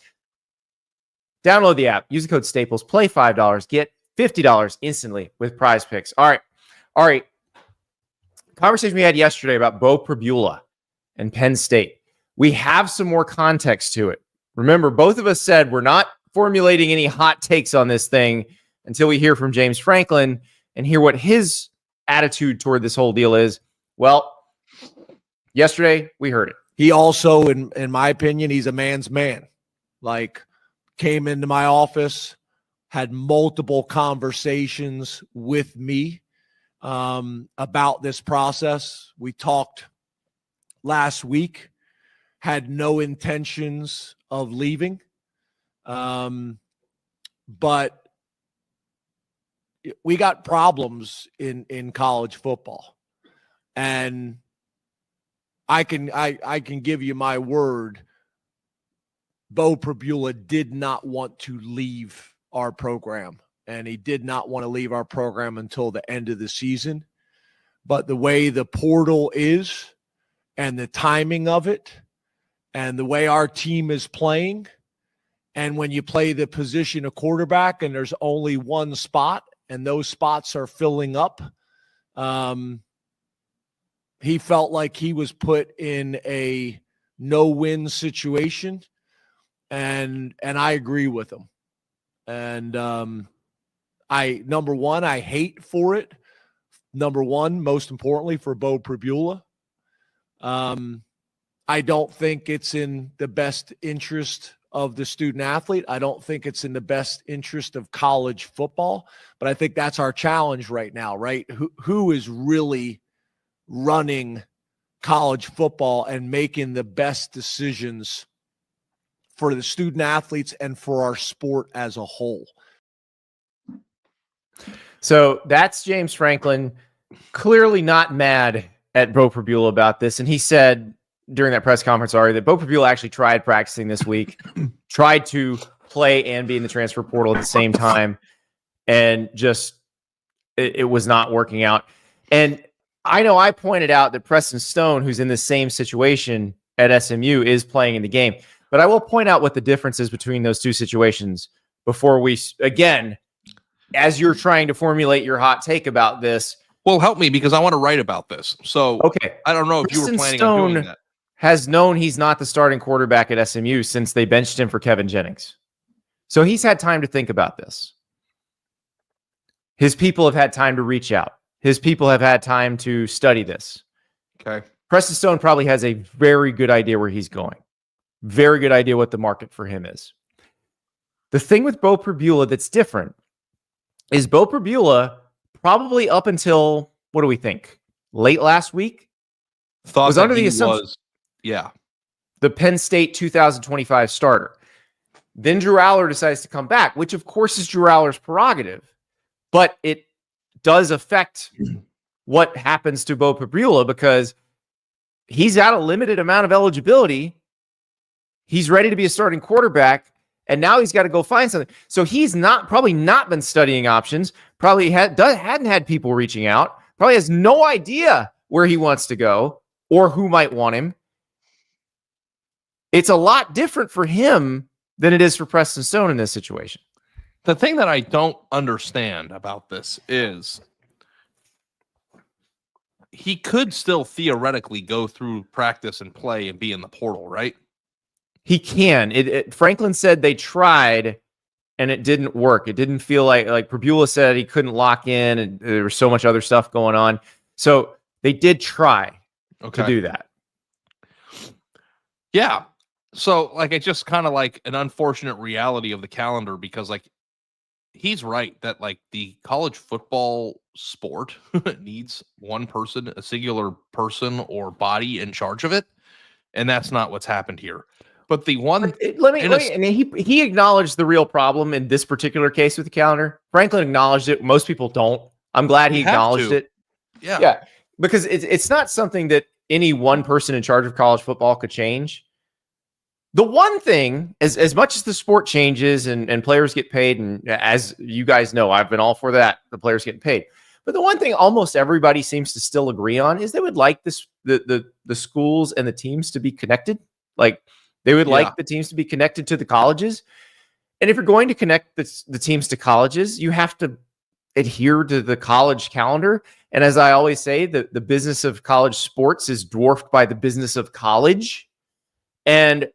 Download the app. Use the code Staples. Play $5. Get $50 instantly with PrizePicks. All right. Conversation we had yesterday about Beau Pribula and Penn State. We have some more context to it. Remember, both of us said we're not formulating any hot takes on this thing until we hear from James Franklin and hear what his attitude toward this whole deal is. Well, yesterday we heard it. He also, in my opinion, he's a man's man. Like, came into my office, had multiple conversations with me about this process. We talked last week, had no intentions of leaving. But we got problems in college football. And I can give you my word, Beau Pribula did not want to leave our program, and he did not want to leave our program until the end of the season. But the way the portal is and the timing of it and the way our team is playing, and when you play the position of quarterback and there's only one spot and those spots are filling up, he felt like he was put in a no-win situation, and I agree with him. And number one, I hate for it number one, most importantly, for Beau Pribula. I don't think it's in the best interest of the student athlete. I don't think it's in the best interest of college football, but I think that's our challenge right now, right? Who is really running college football and making the best decisions for the student athletes and for our sport as a whole? So that's James Franklin, clearly not mad at Beau Pribula about this. And he said during that press conference, Ari, that Beau Pribula actually tried practicing this week, tried to play and be in the transfer portal at the same time, and just it was not working out. And I know I pointed out that Preston Stone, who's in the same situation at SMU, is playing in the game. But I will point out what the difference is between those two situations before we, again, as you're trying to formulate your hot take about this. Well, help me, because I want to write about this. So okay, I don't know if Preston you were planning Stone on doing that. Has known he's not the starting quarterback at SMU since they benched him for Kevin Jennings. So he's had time to think about this. His people have had time to reach out. His people have had time to study this. Okay. Preston Stone probably has a very good idea where he's going. Very good idea what the market for him is. The thing with Beau Pribula that's different is Beau Pribula probably up until, what do we think? Late last week? Thought was under the assumption. Yeah. The Penn State 2025 starter. Then Drew Aller decides to come back, which of course is Drew Aller's prerogative, but it does affect what happens to Beau Pribula because he's got a limited amount of eligibility. He's ready to be a starting quarterback, and now he's got to go find something. So he's probably not been studying options, probably hadn't had people reaching out, probably has no idea where he wants to go or who might want him. It's a lot different for him than it is for Preston Stone in this situation. The thing that I don't understand about this is he could still theoretically go through practice and play and be in the portal, right? He can. Franklin said they tried and it didn't work. It didn't feel like Pribula said he couldn't lock in and there was so much other stuff going on. So they did try to do that. Yeah. So, it's just kind of like an unfortunate reality of the calendar because, he's right that, the college football sport needs one person, a singular person or body in charge of it. And that's not what's happened here. But the one... he acknowledged the real problem in this particular case with the calendar. Franklin acknowledged it. Most people don't. I'm glad he acknowledged it. Yeah. Because it's not something that any one person in charge of college football could change. The one thing, as much as the sport changes and players get paid, and as you guys know, I've been all for that, the players getting paid. But the one thing almost everybody seems to still agree on is they would like the schools and the teams to be connected. They would like the teams to be connected to the colleges. And if you're going to connect the teams to colleges, you have to adhere to the college calendar. And as I always say, the business of college sports is dwarfed by the business of college. And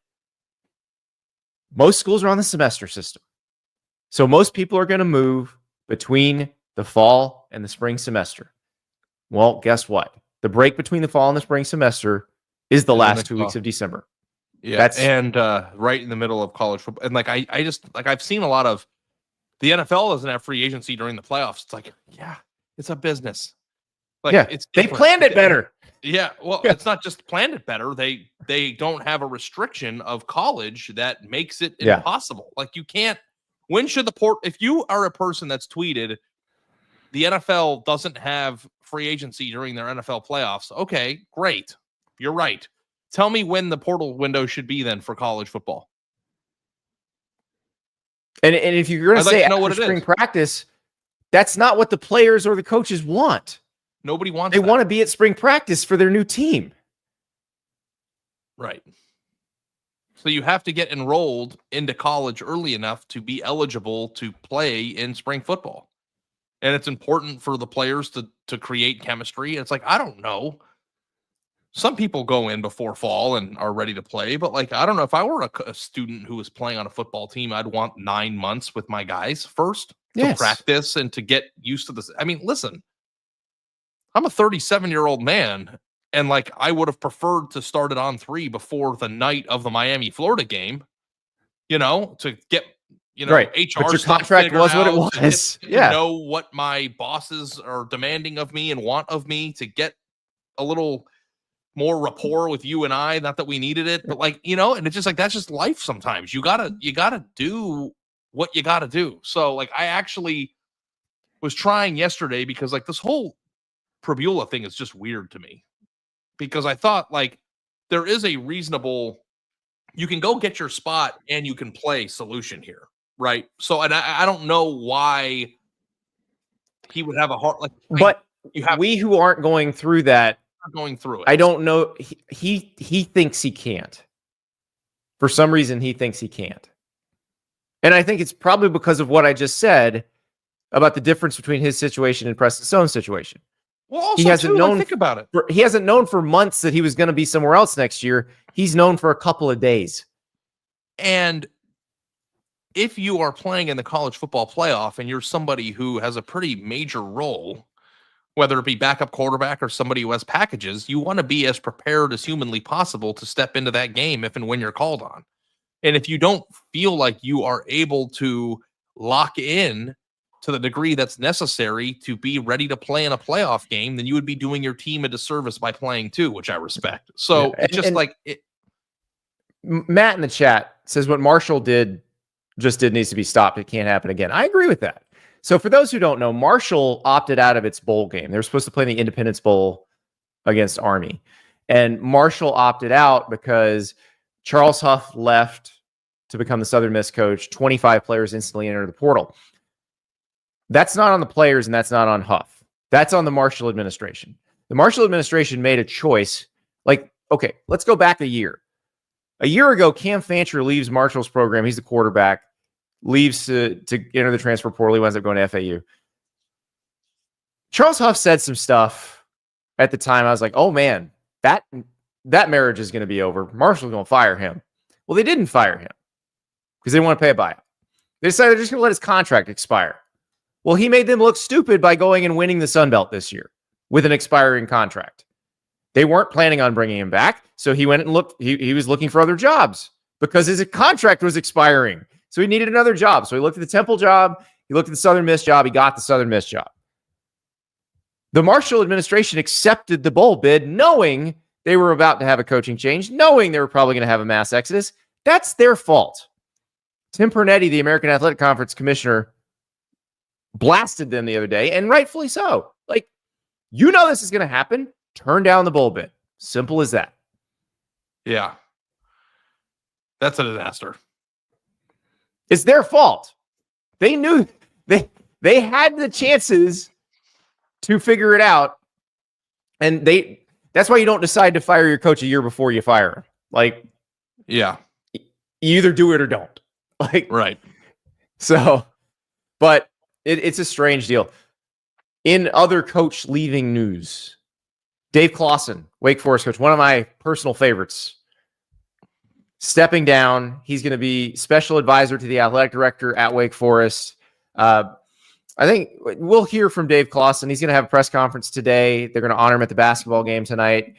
most schools are on the semester system. So most people are going to move between the fall and the spring semester. Well, guess what? The break between the fall and the spring semester is the last 2 weeks of December. Yeah. Right in the middle of college football. And I just I've seen a lot of the NFL doesn't have free agency during the playoffs. It's it's a business. They planned it better. Yeah, well, it's not just planned it better. They don't have a restriction of college that makes it impossible. You can't. When should if you are a person that's tweeted, the NFL doesn't have free agency during their NFL playoffs. Okay, great. You're right. Tell me when the portal window should be then for college football. And if you're going to say after spring practice, that's not what the players or the coaches want. Nobody wants They want to be at spring practice for their new team. Right. So you have to get enrolled into college early enough to be eligible to play in spring football. And it's important for the players to create chemistry. It's I don't know. Some people go in before fall and are ready to play, but I don't know if I were a student who was playing on a football team, I'd want 9 months with my guys first to practice and to get used to this. I mean, listen, I'm a 37-year-old man, and like I would have preferred to start it on 3 before the night of the Miami Florida game, to get Right. HR But your stuff contract figured was what it out, was. to know what my bosses are demanding of me and want of me, to get a little more rapport with you and I. Not that we needed it, but and it's just like that's just life sometimes. You gotta do what you gotta do. So like I actually was trying yesterday because like this whole Pribula thing is just weird to me. Because I thought like there is a reasonable, you can go get your spot and you can play solution here, right? So and I don't know why he would have a heart like. But we who aren't going through that, going through it, I don't know. He thinks he can't. For some reason, he thinks he can't, and I think it's probably because of what I just said about the difference between his situation and Preston Stone's situation. Well, also, he hasn't known. Think about it. He hasn't known for months that he was going to be somewhere else next year. He's known for a couple of days. And if you are playing in the college football playoff and you're somebody who has a pretty major role, whether it be backup quarterback or somebody who has packages, you want to be as prepared as humanly possible to step into that game if and when you're called on. And if you don't feel like you are able to lock in to the degree that's necessary to be ready to play in a playoff game, then you would be doing your team a disservice by playing too, which I respect. So it's just Matt in the chat says what Marshall did needs to be stopped. It can't happen again. I agree with that. So for those who don't know, Marshall opted out of its bowl game. They were supposed to play in the Independence Bowl against Army. And Marshall opted out because Charles Huff left to become the Southern Miss coach. 25 players instantly entered the portal. That's not on the players and that's not on Huff. That's on the Marshall administration. The Marshall administration made a choice. Like, okay, let's go back a year. A year ago, Cam Fancher leaves Marshall's program. He's the quarterback. Leaves to enter the transfer portal. He winds up going to FAU. Charles Huff said some stuff at the time. I was like, oh man, that marriage is going to be over. Marshall's going to fire him. Well, they didn't fire him because they didn't want to pay a buyout. They decided they're just going to let his contract expire. Well, he made them look stupid by going and winning the Sun Belt this year with an expiring contract. They weren't planning on bringing him back, so he went and looked. He was looking for other jobs because his contract was expiring. So he needed another job. So he looked at the Temple job. He looked at the Southern Miss job. He got the Southern Miss job. The Marshall administration accepted the bowl bid knowing they were about to have a coaching change, knowing they were probably going to have a mass exodus. That's their fault. Tim Pernetti, the American Athletic Conference commissioner, blasted them the other day, and rightfully so. Like, this is going to happen. Turn down the bowl bid. Simple as that. Yeah. That's a disaster. It's their fault. They knew they had the chances to figure it out. And that's why you don't decide to fire your coach a year before you fire him. Like, yeah, you either do it or don't. Like, right. So, but it's a strange deal. In other coach leaving news, Dave Clawson, Wake Forest coach, one of my personal favorites, stepping down. He's going to be special advisor to the athletic director at Wake Forest. I think we'll hear from Dave Clawson. He's going to have a press conference today. They're going to honor him at the basketball game tonight.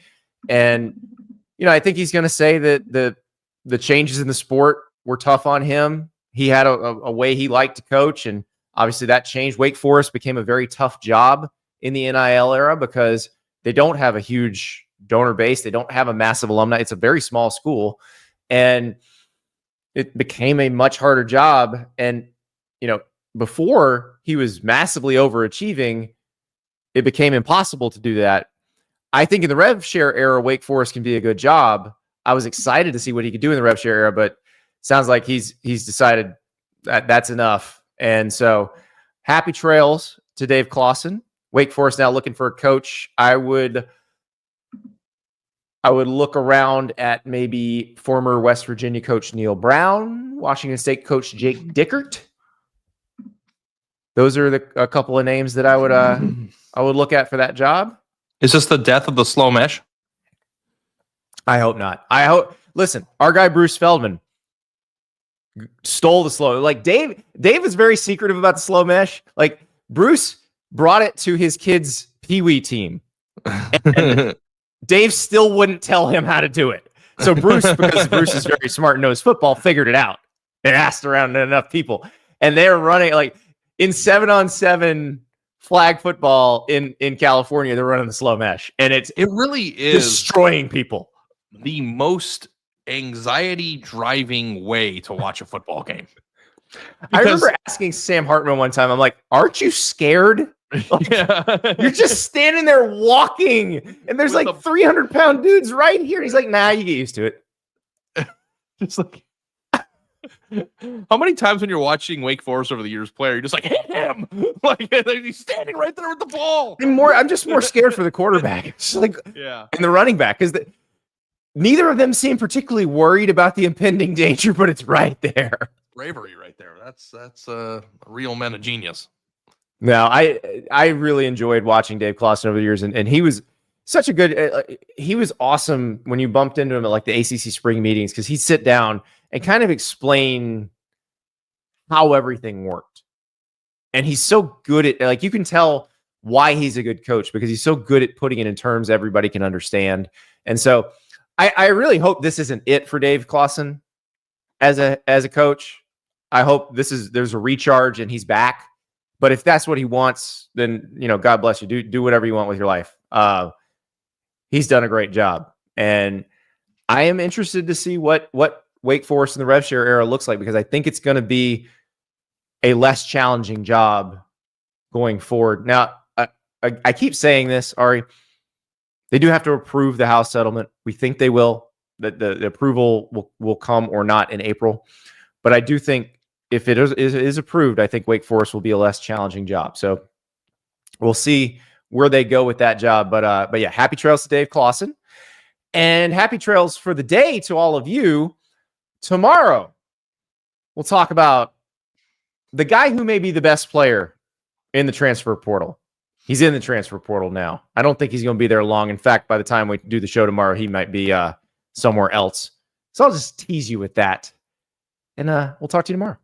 And, I think he's going to say that the changes in the sport were tough on him. He had a way he liked to coach, and obviously that changed. Wake Forest became a very tough job in the NIL era because they don't have a huge donor base. They don't have a massive alumni. It's a very small school. And it became a much harder job. And, before he was massively overachieving, it became impossible to do that. I think in the rev share era, Wake Forest can be a good job. I was excited to see what he could do in the rev share era, but sounds like he's decided that that's enough. And so happy trails to Dave Clawson. Wake Forest now looking for a coach. I would look around at maybe former West Virginia coach Neil Brown, Washington State coach Jake Dickert. Those are a couple of names that I would look at for that job. Is this the death of the slow mesh? I hope not. Listen, our guy Bruce Feldman stole the slow. Like Dave is very secretive about the slow mesh. Like Bruce brought it to his kids' peewee team And Dave still wouldn't tell him how to do it. So Bruce, because Bruce is very smart and knows football, figured it out and asked around enough people. And they're running like in 7-on-7 flag football in California, they're running the slow mesh. And it really is destroying people. The most anxiety driving way to watch a football game. I remember asking Sam Hartman one time, I'm like, aren't you scared? Like, you're just standing there walking, and there's like 300-pound dudes right here. And he's like, nah, you get used to it. It's like, how many times when you're watching Wake Forest over the years play, you're just like, hit him! Like he's standing right there with the ball. I'm just more scared for the quarterback. It's like, and the running back, because neither of them seem particularly worried about the impending danger, but it's right there. Bravery right there. That's real men of genius. No, I really enjoyed watching Dave Clawson over the years, and he was such a good. He was awesome when you bumped into him at like the ACC spring meetings, because he'd sit down and kind of explain how everything worked. And he's so good at, like, you can tell why he's a good coach, because he's so good at putting it in terms everybody can understand. And so I really hope this isn't it for Dave Clawson as a coach. I hope there's a recharge and he's back. But if that's what he wants, then, God bless you. Do whatever you want with your life. He's done a great job. And I am interested to see what Wake Forest in the rev share era looks like, because I think it's going to be a less challenging job going forward. Now, I keep saying this, Ari. They do have to approve the House settlement. We think they will. The approval will come or not in April. But I do think if it is approved, I think Wake Forest will be a less challenging job. So we'll see where they go with that job. But yeah, happy trails to Dave Clawson. And happy trails for the day to all of you. Tomorrow, we'll talk about the guy who may be the best player in the transfer portal. He's in the transfer portal now. I don't think he's going to be there long. In fact, by the time we do the show tomorrow, he might be somewhere else. So I'll just tease you with that. And we'll talk to you tomorrow.